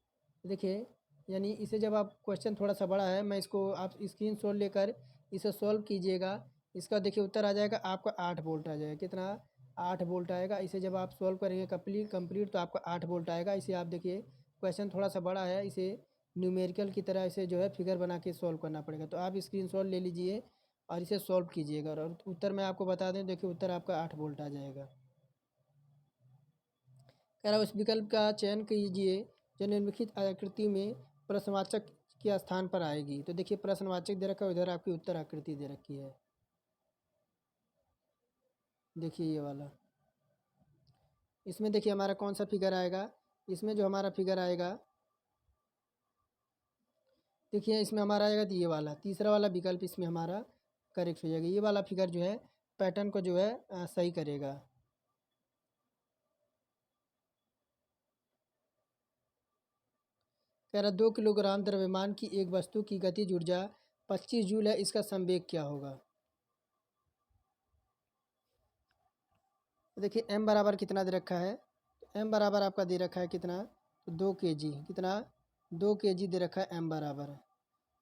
देखिए यानी इसे जब आप, क्वेश्चन थोड़ा सा बड़ा है, मैं इसको आप स्क्रीन शॉट लेकर इसे सॉल्व कीजिएगा। इसका देखिए उत्तर आ जाएगा आपका 8 वोल्ट आ जाएगा। कितना, 8 वोल्ट आएगा। इसे जब आप सॉल्व करेंगे कंप्लीट तो आपका 8 वोल्ट आएगा। इसे आप देखिए क्वेश्चन थोड़ा सा बड़ा है, इसे न्यूमेरिकल की तरह इसे जो है फिगर बना के सॉल्व करना पड़ेगा। तो आप स्क्रीन शॉट ले लीजिए और इसे सॉल्व कीजिएगा। और उत्तर मैं आपको बता दें, देखिए उत्तर आपका 8 वोल्ट आ जाएगा। कह रहा उस विकल्प का चयन कीजिए जो निम्नलिखित आकृति में प्रश्नवाचक के स्थान पर आएगी। तो देखिए प्रश्नवाचक दे रखा है, उधर आपकी उत्तर आकृति दे रखी है। देखिए ये वाला, इसमें देखिए हमारा कौन सा फिगर आएगा, इसमें जो हमारा फिगर आएगा, देखिए इसमें हमारा आएगा तो ये वाला तीसरा वाला विकल्प इसमें हमारा करेक्ट हो जाएगा। ये वाला फिगर जो है पैटर्न को जो है सही करेगा। कह रहा 2 किलोग्राम द्रव्यमान की एक वस्तु की गतिज ऊर्जा 25 जूल है, इसका संवेग क्या होगा। देखिए m बराबर कितना दे रखा है, तो m बराबर आपका दे रखा है कितना, तो 2 kg। कितना, 2 kg दे रखा है m बराबर।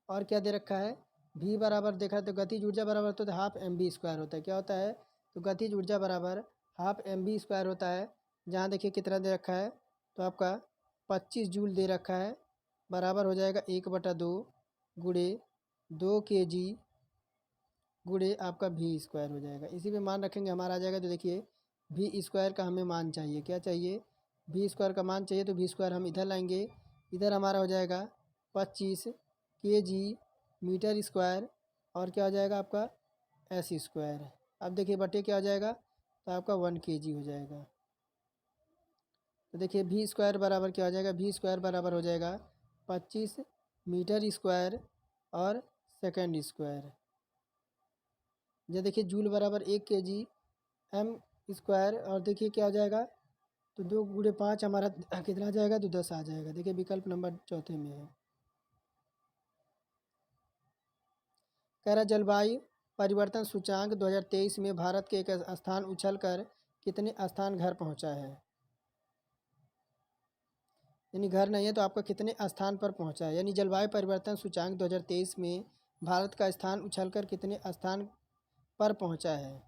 और क्या दे रखा है, v बराबर देखा है तो गतिज ऊर्जा बराबर तो हाफ एम बी स्क्वायर होता है। क्या होता है, तो गतिज ऊर्जा बराबर हाफ एम बी स्क्वायर होता है। जहाँ देखिए कितना दे रखा है, तो आपका 25 जूल दे रखा है, बराबर हो जाएगा 1/2 गुणे 2 kg गुणे आपका भी स्क्वायर हो जाएगा। इसी पे मान रखेंगे हमारा आ जाएगा। तो देखिए भी स्क्वायर का हमें मान चाहिए, क्या चाहिए, भी स्क्वायर का मान चाहिए। तो भी स्क्वायर हम इधर लाएंगे, इधर हमारा हो जाएगा 25 kg मीटर स्क्वायर और क्या हो जाएगा आपका एस स्क्वायर। अब देखिए बटे क्या हो जाएगा, तो आपका 1 kg हो जाएगा। तो देखिए भी स्क्वायर बराबर क्या हो जाएगा, भी स्क्वायर बराबर हो जाएगा 25 मीटर स्क्वायर और सेकंड स्क्वायर। ये देखिए जूल बराबर 1 kg m² और देखिए क्या हो जाएगा, तो 2 × 5 हमारा कितना आ जाएगा, तो 10 आ जाएगा। देखिए विकल्प नंबर चौथे में है। कह रहा जलवायु परिवर्तन सूचांक 2023 में भारत के एक स्थान उछलकर कितने स्थान घर पहुंचा है। यानी घर नहीं है तो आपका कितने स्थान पर पहुंचा है। यानी जलवायु परिवर्तन सूचांक 2023 में भारत का स्थान उछलकर कितने स्थान पर पहुंचा है।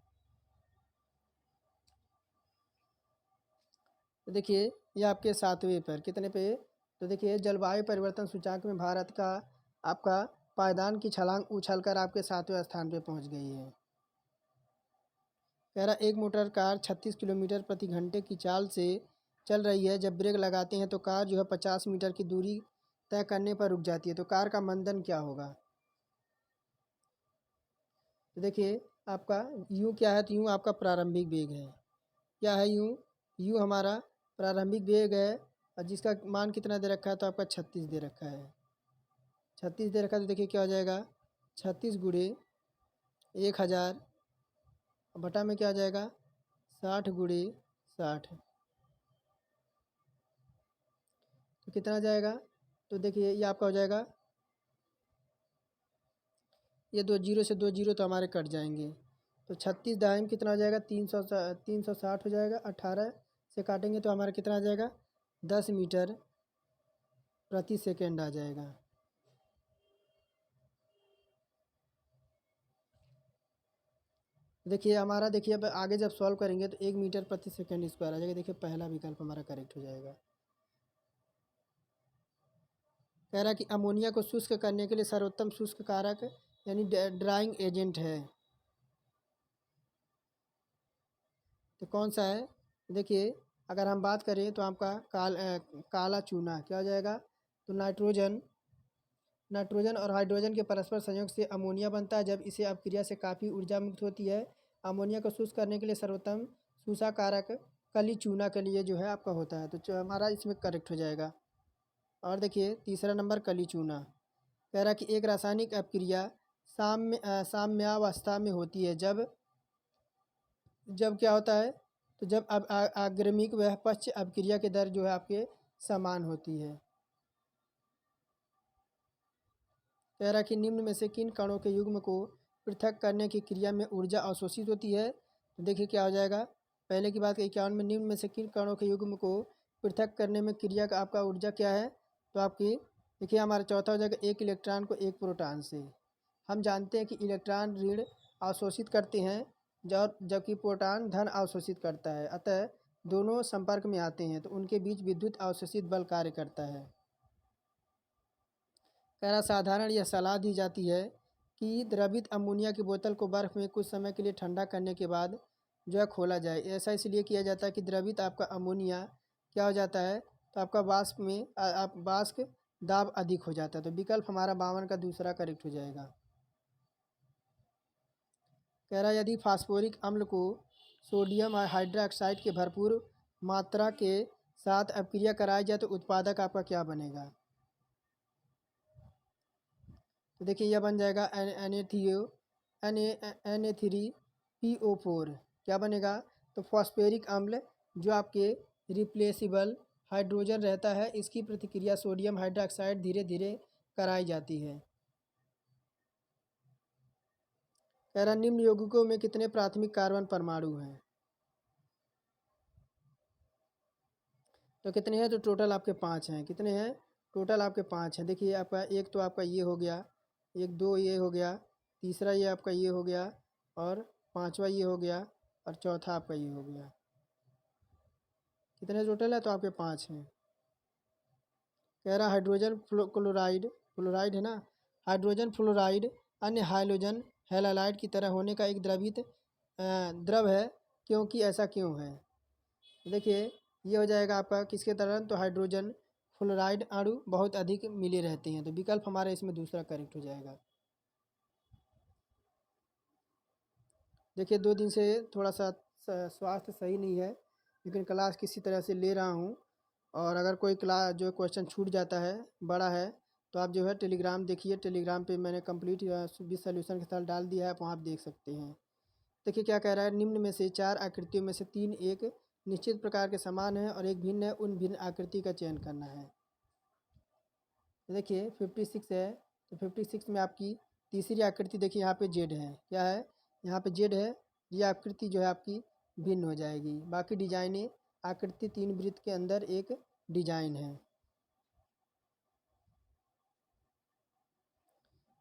तो देखिए ये आपके 7वें पर, कितने पे, तो देखिए जलवायु परिवर्तन सूचांक में भारत का आपका पायदान की छलांग उछलकर आपके 7वें स्थान पे पहुंच गई है। कह रहा एक मोटर कार 36 किलोमीटर प्रति घंटे की चाल से चल रही है। जब ब्रेक लगाते हैं तो कार जो है 50 मीटर की दूरी तय करने पर रुक जाती है। तो कार का मंदन क्या होगा। तो देखिए आपका यू क्या है, तो यू आपका प्रारंभिक वेग है। क्या है यू, यू हमारा प्रारंभिक वेग है और जिसका मान कितना दे रखा है, तो आपका 36 दे रखा है। 36 दे रखा है तो देखिए क्या हो जाएगा, 36 गुणे 1000 बटा में क्या आ जाएगा, 60 गुणे 60, तो कितना जाएगा, तो देखिए ये आपका हो जाएगा, ये 2 जीरो से 2 जीरो तो हमारे कट जाएंगे। तो 36 दाएं कितना हो जाएगा, 360 हो जाएगा। 18 से काटेंगे तो हमारा कितना आ जाएगा, 10 मीटर प्रति सेकेंड आ जाएगा। देखिए हमारा, देखिए अब आगे जब सॉल्व करेंगे तो 1 मीटर प्रति सेकेंड स्क्वायर आ जाएगा। देखिए पहला विकल्प हमारा करेक्ट हो जाएगा। कह रहा है कि अमोनिया को शुष्क करने के लिए सर्वोत्तम शुष्क कारक यानी ड्राइंग एजेंट है, तो कौन सा है। देखिए अगर हम बात करें तो आपका काला चूना क्या हो जाएगा, तो नाइट्रोजन और हाइड्रोजन के परस्पर संयोग से अमोनिया बनता है। जब इसे अपक्रिया से काफ़ी ऊर्जा मुक्त होती है। अमोनिया को शुष्क करने के लिए सर्वोत्तम सूसा कारक कली चूना के लिए जो है आपका होता है, तो जो हमारा इसमें करेक्ट हो जाएगा। और देखिए तीसरा नंबर कली चूना, कह रहा है कि एक रासायनिक अपक्रिया साम्यावस्था में होती है जब जब क्या होता है, तो जब अब आग्रमिक व पश्च अपक्रिया की दर जो है आपके समान होती है। कह रहा है कि निम्न में से किन कणों के युग्म को पृथक करने की क्रिया में ऊर्जा अवशोषित होती है। तो देखिए क्या हो जाएगा, पहले की बात 51 में निम्न में से किन कणों के युग्म को पृथक करने में क्रिया का आपका ऊर्जा क्या है, तो आपकी देखिए हमारा चौथा हो जाएगा एक इलेक्ट्रॉन को एक प्रोटॉन से। हम जानते हैं कि इलेक्ट्रॉन ऋण अवशोषित करते हैं जबकि प्रोटॉन धन अवशोषित करता है, अतः दोनों संपर्क में आते हैं तो उनके बीच विद्युत अवशोषित बल कार्य करता है। कह रहा साधारण यह सलाह दी जाती है कि द्रवित अमोनिया की बोतल को बर्फ़ में कुछ समय के लिए ठंडा करने के बाद जो है खोला जाए। ऐसा इसलिए किया जाता है कि द्रवित आपका अमोनिया क्या हो जाता है, तो आपका वाष्प में आप वाष्प दाब अधिक हो जाता है। तो विकल्प हमारा 52 का दूसरा करेक्ट हो जाएगा। कह रहा यदि फास्फोरिक अम्ल को सोडियम हाइड्रोक्साइड के भरपूर मात्रा के साथ अपक्रिया कराई जाए तो उत्पादक आपका क्या बनेगा। तो देखिए यह बन जाएगा Na3PO4 क्या बनेगा, तो फॉस्फेरिक अम्ल जो आपके रिप्लेसिबल हाइड्रोजन रहता है, इसकी प्रतिक्रिया सोडियम हाइड्रोक्साइड धीरे धीरे कराई जाती है। कह रहा निम्न यौगिकों में कितने प्राथमिक कार्बन परमाणु हैं, तो कितने हैं, तो टोटल आपके 5 हैं। कितने हैं, टोटल आपके 5 हैं। देखिए आपका एक तो आपका ये हो गया, एक दो ये हो गया, तीसरा ये आपका ये हो गया, और पांचवा ये हो गया, और चौथा आपका ये हो गया। कितने टोटल है, तो आपके 5 हैं। कह रहा हाइड्रोजन क्लोराइड, क्लोराइड है ना, हाइड्रोजन फ्लोराइड अन्य हाइड्रोजन हैलाइड की तरह होने का एक द्रव है, क्योंकि ऐसा क्यों है। देखिए ये हो जाएगा आपका किसके तरह, तो हाइड्रोजन फ्लोराइड अणु बहुत अधिक मिले रहते हैं, तो विकल्प हमारा इसमें दूसरा करेक्ट हो जाएगा। देखिए 2 दिन से थोड़ा सा स्वास्थ्य सही नहीं है, लेकिन क्लास किसी तरह से ले रहा हूँ और अगर कोई जो क्वेश्चन छूट जाता है बड़ा है तो आप जो है टेलीग्राम देखिए, टेलीग्राम पे मैंने कंप्लीट विद सॉल्यूशन के साथ डाल दिया है, आप वहाँ आप देख सकते हैं। देखिए क्या कह रहा है, निम्न में से 4 आकृतियों में से 3 एक निश्चित प्रकार के समान है और एक भिन्न है, उन भिन्न आकृति का चयन करना है। तो देखिए 56 है, तो 56 में आपकी तीसरी आकृति देखिए यहाँ पे जेड है, क्या है यहाँ पे जेड है, ये आकृति जो है आपकी भिन्न हो जाएगी। बाकी डिजाइने आकृति 3 वृत्त के अंदर एक डिजाइन है।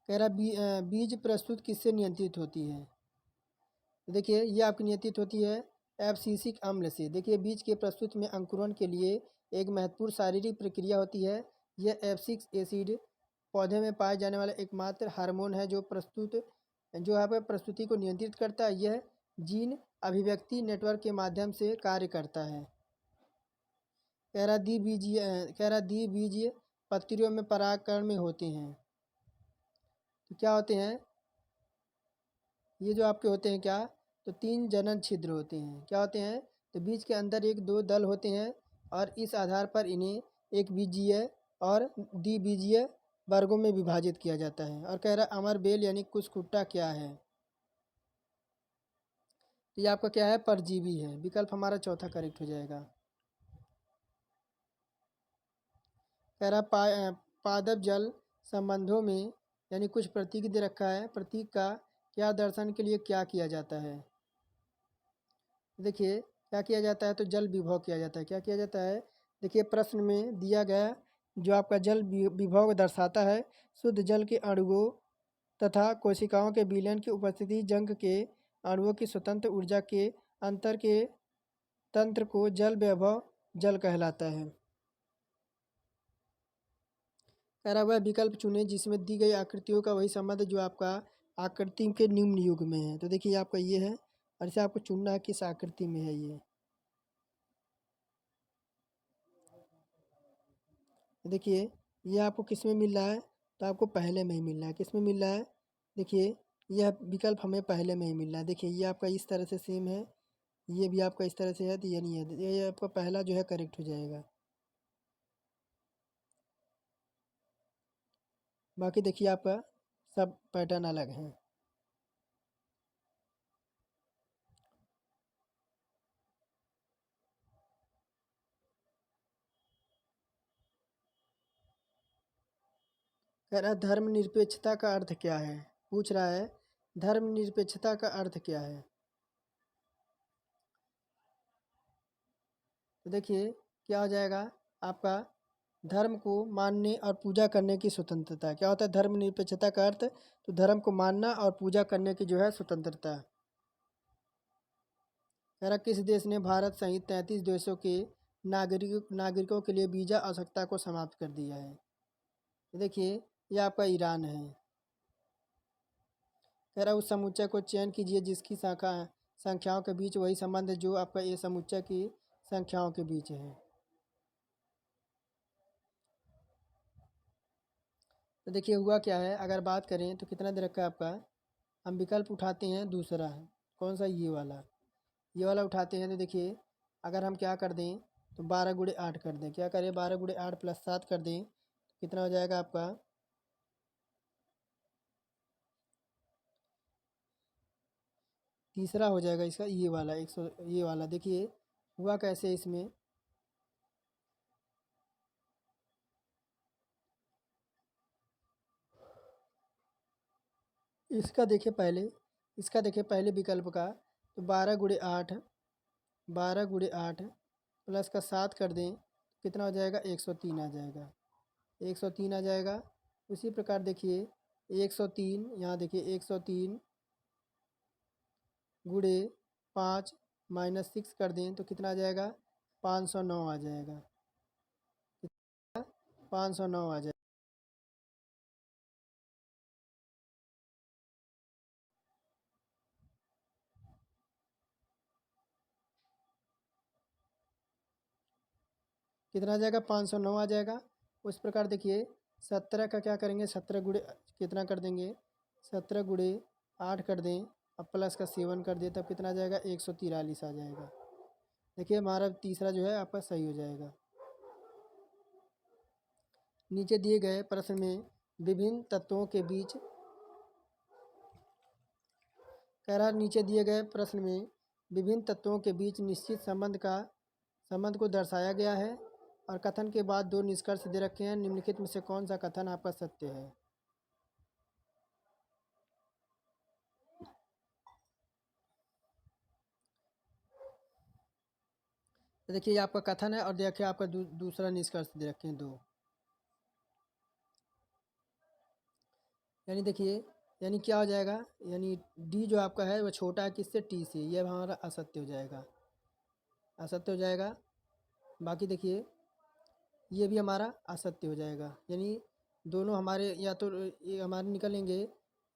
कह रहा बीज प्रस्तुत किससे नियंत्रित होती है। तो देखिए ये आपकी नियंत्रित होती है एब्सिसिक अम्ल से। देखिए बीज के प्रस्तुत में अंकुरण के लिए एक महत्वपूर्ण शारीरिक प्रक्रिया होती है। यह एब्सिक एसिड पौधे में पाए जाने वाला एकमात्र हार्मोन है जो यहाँ पर प्रस्तुति को नियंत्रित करता है। यह जीन अभिव्यक्ति नेटवर्क के माध्यम से कार्य करता है। कह रहा द्विबीजीय पत्तियों में परागकण में होते हैं। तो क्या होते हैं ये जो आपके होते हैं, क्या तो 3 जनन छिद्र होते हैं। क्या होते हैं, तो बीज के अंदर 1-2 दल होते हैं और इस आधार पर इन्हें एक बीजीय और द्विबीजीय वर्गों में विभाजित किया जाता है। और कह रहा अमर बेल यानी कुसकुट्टा क्या है, तो ये आपका क्या है, परजीवी है। विकल्प हमारा चौथा करेक्ट हो जाएगा। कह रहा पादप जल संबंधों में यानी कुछ प्रतीक दे रखा है, प्रतीक का क्या दर्शन के लिए क्या किया जाता है। देखिए क्या किया जाता है, तो जल विभव किया जाता है। क्या किया जाता है, देखिए प्रश्न में दिया गया जो आपका जल विभव दर्शाता है शुद्ध जल के अणुओं तथा कोशिकाओं के विलयन की उपस्थिति जंग के अणुओं की स्वतंत्र ऊर्जा के अंतर के तंत्र को जल विभव जल कहलाता है। कह रहा वह विकल्प चुने जिसमें दी गई आकृतियों का वही संबंध जो आपका आकृति के निम्न युग में है। तो देखिए आपका ये है और इसे आपको चुनना है किस आकृति में है ये। देखिए ये आपको किस में मिल रहा है, तो आपको पहले में ही मिल रहा है। किस में मिल रहा है, देखिए यह विकल्प हमें पहले में ही मिल रहा है। देखिए ये आपका इस तरह से सेम है, ये भी आपका इस तरह से है, तो ये नहीं है, ये आपका पहला जो है करेक्ट हो जाएगा। बाकी देखिए आपका सब पैटर्न अलग है। कह रहा धर्मनिरपेक्षता का अर्थ क्या है, पूछ रहा है धर्मनिरपेक्षता का अर्थ क्या है। तो देखिए क्या हो जाएगा आपका धर्म को मानने और पूजा करने की स्वतंत्रता। क्या होता है धर्मनिरपेक्षता का अर्थ, तो धर्म को मानना और पूजा करने की जो है स्वतंत्रता। कह रहा किस देश ने भारत सहित 33 देशों के नागरिकों के लिए वीज़ा आवश्यकता को समाप्त कर दिया है। तो देखिए ये आपका ईरान है। कह रहा उस समुच्चय को चयन कीजिए जिसकी संख्याओं के बीच वही संबंध है जो आपका ये समुच्चय की संख्याओं के बीच है। तो देखिए हुआ क्या है, अगर बात करें तो कितना दे रखा है आपका, हम विकल्प उठाते हैं दूसरा है कौन सा, ये वाला उठाते हैं। तो देखिए अगर हम क्या कर दें, तो 12 × 8 कर दें। क्या करें, 12 × 8 + 7 कर दें, तो कितना हो जाएगा आपका, तीसरा हो जाएगा इसका ये वाला 100। ये वाला देखिए हुआ कैसे इसमें, इसका देखिए पहले विकल्प का, तो 12 × 8, 12 × 8 प्लस का 7 कर दें, कितना हो जाएगा 103 आ जाएगा, 103 आ जाएगा। उसी प्रकार देखिए 103, यहाँ देखिए 103 गुड़े 5 -6 कर दें, तो कितना आ जाएगा 509 आ जाएगा, 509 आ जाएगा। कितना आ जाएगा 509 आ जाएगा। उस प्रकार देखिए 17 का क्या करेंगे, 17 गुड़े कितना कर देंगे, 17 × 8 कर दें, अब प्लस का 7 कर दें, तब कितना आ जाएगा 143 आ जाएगा। देखिए हमारा तीसरा जो है आपका सही हो जाएगा। नीचे दिए गए प्रश्न में विभिन्न तत्वों के बीच कह रहा नीचे दिए गए प्रश्न में विभिन्न तत्वों के बीच निश्चित संबंध को दर्शाया गया है और कथन के बाद दो निष्कर्ष दे रखे हैं। निम्नलिखित में से कौन सा कथन आपका सत्य है? तो देखिए ये आपका कथन है और देखिए आपका दूसरा निष्कर्ष दे रखे हैं दो। यानी देखिए यानी क्या हो जाएगा, यानी डी जो आपका है वो छोटा है किससे? टी से। यह हमारा असत्य हो जाएगा, असत्य हो जाएगा। बाकी देखिए ये भी हमारा असत्य हो जाएगा। यानी दोनों हमारे या तो ये हमारे निकलेंगे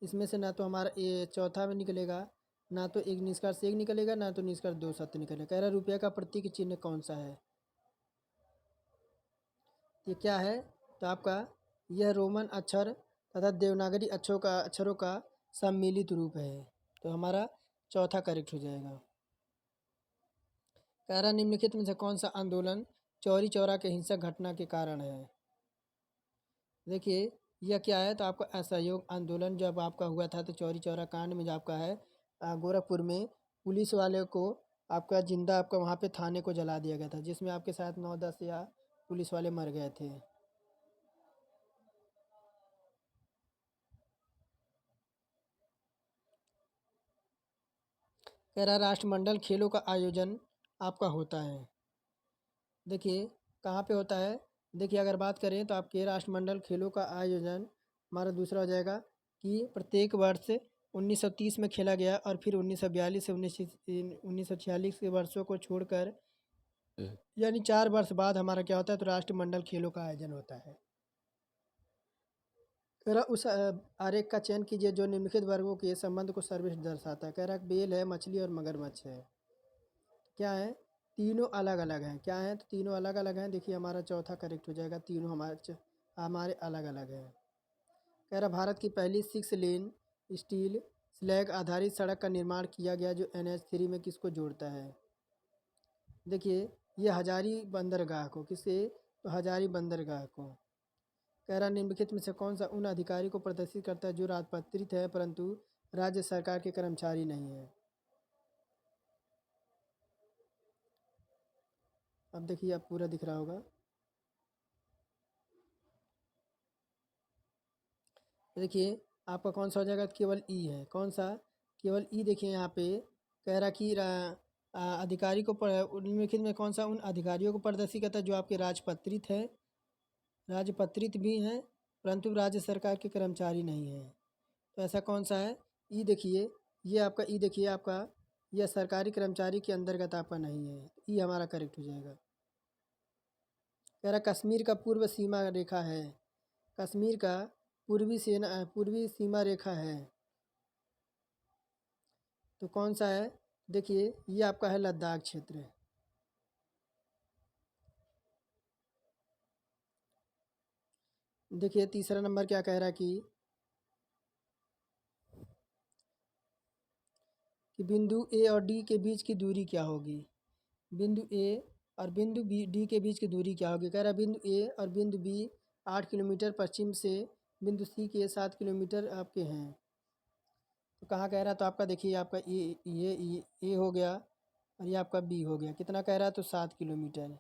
इसमें से, ना तो हमारा ये चौथा में निकलेगा, ना तो एक निष्कर्ष एक निकलेगा, ना तो निष्कर्ष दो सत्य निकलेगा। कह रहा रुपये का प्रतीक चिन्ह कौन सा है? ये क्या है? तो आपका यह रोमन अक्षर तथा देवनागरी अक्षरों का सम्मिलित रूप है। तो हमारा चौथा करेक्ट हो जाएगा। कह रहा निम्नलिखित में से कौन सा आंदोलन चौरी चौरा के हिंसक घटना के कारण है? देखिए यह क्या है? तो आपका असहयोग आंदोलन जब आपका हुआ था तो चौरी चौरा कांड में जो आपका है गोरखपुर में पुलिस वाले को आपका जिंदा आपका वहाँ पे थाने को जला दिया गया था, जिसमें आपके साथ 9-10 या पुलिस वाले मर गए थे। कह रहा राष्ट्रमंडल खेलों का आयोजन आपका होता है। देखिए कहाँ पे होता है? देखिए अगर बात करें तो आपके राष्ट्रमंडल खेलों का आयोजन हमारा दूसरा हो जाएगा कि प्रत्येक वर्ष 1930 में खेला गया और फिर 1942 से 1946 के वर्षों को छोड़कर यानी 4 वर्ष बाद हमारा क्या होता है? तो राष्ट्रमंडल खेलों का आयोजन होता है। कह रहा उस आरेख का चयन कीजिए जो निम्नलिखित वर्गों के संबंध को सर्वश्रेष्ठ दर्शाता है। कह रहा बेल है, मछली और मगरमच्छ है। क्या है? तीनों अलग अलग हैं। क्या है? तो तीनों अलग अलग हैं। देखिए हमारा चौथा करेक्ट हो जाएगा, तीनों हमारे अलग अलग हैं। कह रहा भारत की पहली 6 लेन स्टील स्लैग आधारित सड़क का निर्माण किया गया जो NH3 में किसको जोड़ता है? देखिए ये हजारी बंदरगाह को, किसे? तो हजारी बंदरगाह को। कह रहा निम्नलिखित में से कौन सा उन अधिकारी को प्रदर्शित करता है जो राजपत्रित है परंतु राज्य सरकार के कर्मचारी नहीं है? अब देखिए अब पूरा दिख रहा होगा। देखिए आपका कौन सा हो जाएगा? केवल ई है। कौन सा? केवल ई। देखिए यहाँ पे कह रहा कि अधिकारी को निम्नलिखित में कौन सा उन अधिकारियों को प्रदर्शित करता है जो आपके राजपत्रित है, राजपत्रित भी हैं परंतु राज्य सरकार के कर्मचारी नहीं हैं? तो ऐसा कौन सा है? ई देखिए ये आपका ई देखिए आपका यह सरकारी कर्मचारी के अंतर्गत आपका नहीं है। ई हमारा करेक्ट हो जाएगा। कह रहा कश्मीर का पूर्व सीमा रेखा है, कश्मीर का पूर्वी सीमा रेखा है। तो कौन सा है? देखिए ये आपका है लद्दाख क्षेत्र। देखिए तीसरा नंबर क्या कह रहा है कि बिंदु ए और डी के बीच की दूरी क्या होगी? बिंदु ए और बिंदु बी डी के बीच की दूरी क्या होगी? कह रहा है बिंदु ए और बिंदु बी 8 किलोमीटर पश्चिम से बिंदु सी के 7 किलोमीटर आपके हैं। तो कहाँ कह रहा है? तो आपका देखिए आपका ये ए हो गया और ये आपका बी हो गया। कितना कह रहा है? तो 7 किलोमीटर।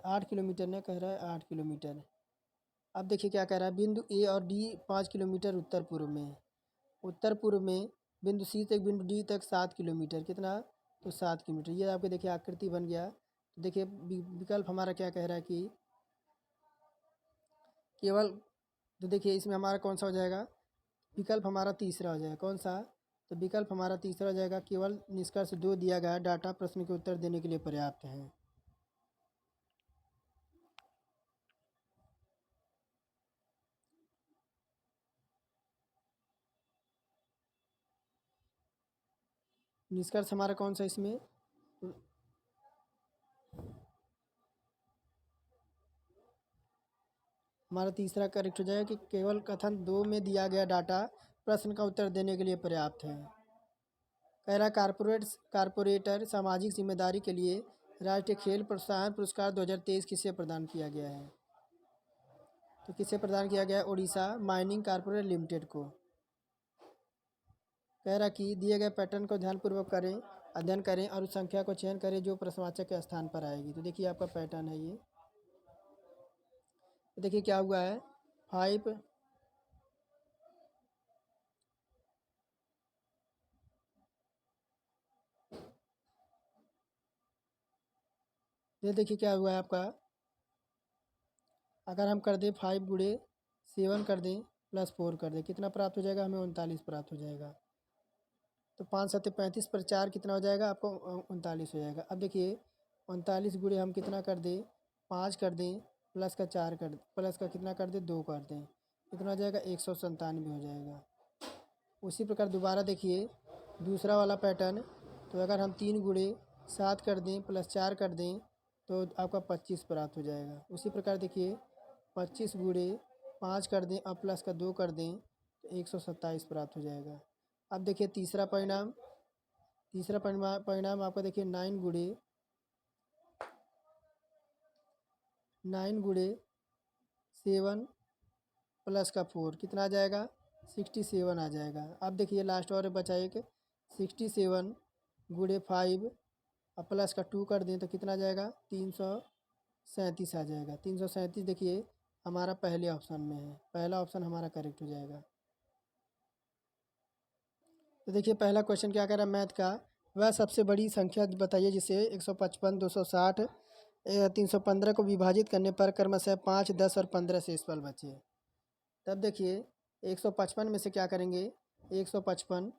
8 किलोमीटर ने कह रहा है 8 किलोमीटर। अब देखिए क्या कह रहा है? बिंदु ए और डी 5 किलोमीटर उत्तर पूर्व में, उत्तर पूर्व में बिंदु सी तक बिंदु डी तक 7 किलोमीटर। कितना? तो 7 किलोमीटर। ये आपके देखिए आकृति बन गया। तो देखिए विकल्प हमारा क्या कह रहा है कि केवल, तो देखिए इसमें हमारा कौन सा हो जाएगा? विकल्प हमारा तीसरा हो जाएगा। कौन सा? तो विकल्प हमारा तीसरा हो जाएगा, केवल निष्कर्ष 2 दिया गया डाटा प्रश्न के उत्तर देने के लिए पर्याप्त है। निष्कर्ष हमारा कौन सा इसमें? हमारा तीसरा करेक्ट हो जाएगा कि केवल कथन 2 में दिया गया डाटा प्रश्न का उत्तर देने के लिए पर्याप्त है। कह रहा कारपोरेटर सामाजिक जिम्मेदारी के लिए राष्ट्रीय खेल प्रोत्साहन पुरस्कार 2023 किसे प्रदान किया गया है? तो किसे प्रदान किया गया है? उड़ीसा माइनिंग कॉर्पोरेट लिमिटेड को। कह रहा कि दिए गए पैटर्न को ध्यानपूर्वक करें, अध्ययन करें और उस संख्या को चयन करें जो प्रश्नवाचक के स्थान पर आएगी। तो देखिए आपका पैटर्न है ये। तो देखिए क्या हुआ है, 5 ये देखिए क्या हुआ है आपका, अगर हम कर दें 5 गुणे 7 कर दें प्लस 4 कर दें, कितना प्राप्त हो जाएगा? हमें 39 प्राप्त हो जाएगा। तो 5 7 35 पर 4 कितना हो जाएगा आपको? 39 हो जाएगा। अब देखिए 39 गुणे हम कितना कर दें? 5 कर दें प्लस का 4 कर प्लस का कितना कर दें? 2 कर दें, कितना हो जाएगा? 197 हो जाएगा। उसी प्रकार दोबारा देखिए दूसरा वाला पैटर्न, तो अगर हम 3 गुणे 7 कर दें प्लस 4 कर दें तो आपका 25 प्राप्त हो जाएगा। उसी प्रकार देखिए 25 गुणे 5 कर दें और प्लस का 2 कर दें तो 127 प्राप्त हो जाएगा। अब देखिए तीसरा परिणाम, तीसरा परिणाम आपका देखिए 9 गुणे 7 प्लस का 4 कितना आ जाएगा? 67 आ जाएगा। अब देखिए लास्ट और बचा एक 67 गुणे 5 और प्लस का 2 कर दें तो कितना आ जाएगा? 337 आ जाएगा। 337 देखिए हमारा पहले ऑप्शन में है, पहला ऑप्शन हमारा करेक्ट हो जाएगा। तो देखिए पहला क्वेश्चन क्या कह रहा है मैथ का, वह सबसे बड़ी संख्या बताइए जिसे 155, 260, 315 को विभाजित करने पर क्रमशः 5, 10 और 15 शेष फल बचे। तब देखिए 155 में से क्या करेंगे? 155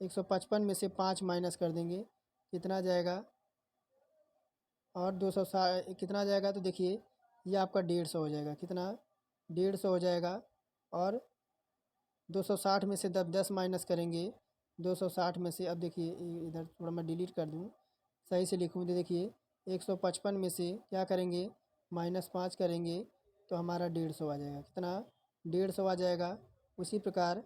155 में से 5 माइनस कर देंगे, कितना आ जाएगा? और 260 कितना आ जाएगा? तो देखिए ये आपका 150 हो जाएगा। कितना? 150 हो जाएगा। और 260 में से 10 माइनस करेंगे, 260 में से, अब देखिए इधर थोड़ा मैं डिलीट कर दूँ, सही से लिखूँ तो देखिए 155 में से क्या करेंगे? -5 करेंगे तो हमारा 150 आ जाएगा। कितना? 150 आ जाएगा। उसी प्रकार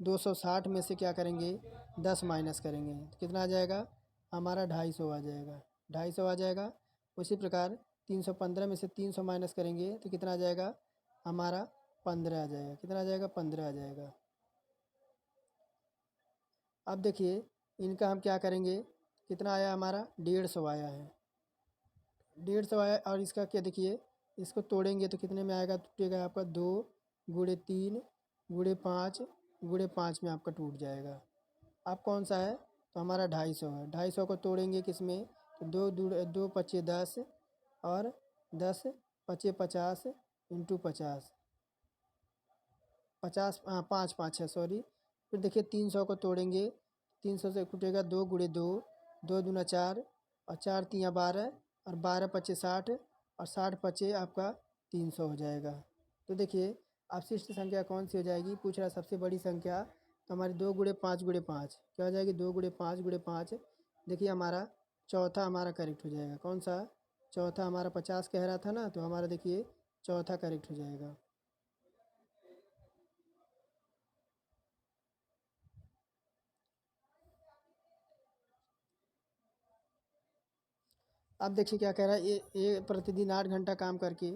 260 में से क्या करेंगे? 10 माइनस करेंगे तो कितना आ जाएगा? हमारा 250 आ जाएगा। 250 आ जाएगा। उसी प्रकार 315 में से 300 माइनस करेंगे तो कितना आ जाएगा? हमारा 15 आ जाएगा। कितना आ जाएगा? 15 आ जाएगा। अब देखिए इनका हम क्या करेंगे? कितना आया हमारा? 150 आया है। 150 आया और इसका क्या देखिए, इसको तोड़ेंगे तो कितने में आएगा? टूटेगा आपका 2 गुणे 3 गुणे 5 गुणे 5 में आपका टूट जाएगा। अब कौन सा है? तो हमारा 250 है। 250 को तोड़ेंगे किस में? तो 2 पच्चे 10 और 10 पच्चे 50 इंटू 50, 50 5 5 है सॉरी। फिर देखिए 300 को तोड़ेंगे, 300 से टूटेगा 2 गुणे 2, 2 दूना 4 और 4 तियाँ 12 और 12 पच्चे 60 और 60 पच्चे आपका 300 हो जाएगा। तो देखिए अवशिष्ट संख्या कौन सी हो जाएगी? पूछ रहा सबसे बड़ी संख्या, तो हमारी 2 गुणे 5 गुणे 5 क्या हो जाएगी? 2 गुणे 5 गुणे 5। देखिए हमारा चौथा हमारा करेक्ट हो जाएगा। कौन सा? चौथा हमारा 50 कह रहा था ना, तो हमारा देखिए चौथा करेक्ट हो जाएगा। अब देखिए क्या कह रहा है, ये प्रतिदिन 8 घंटा काम करके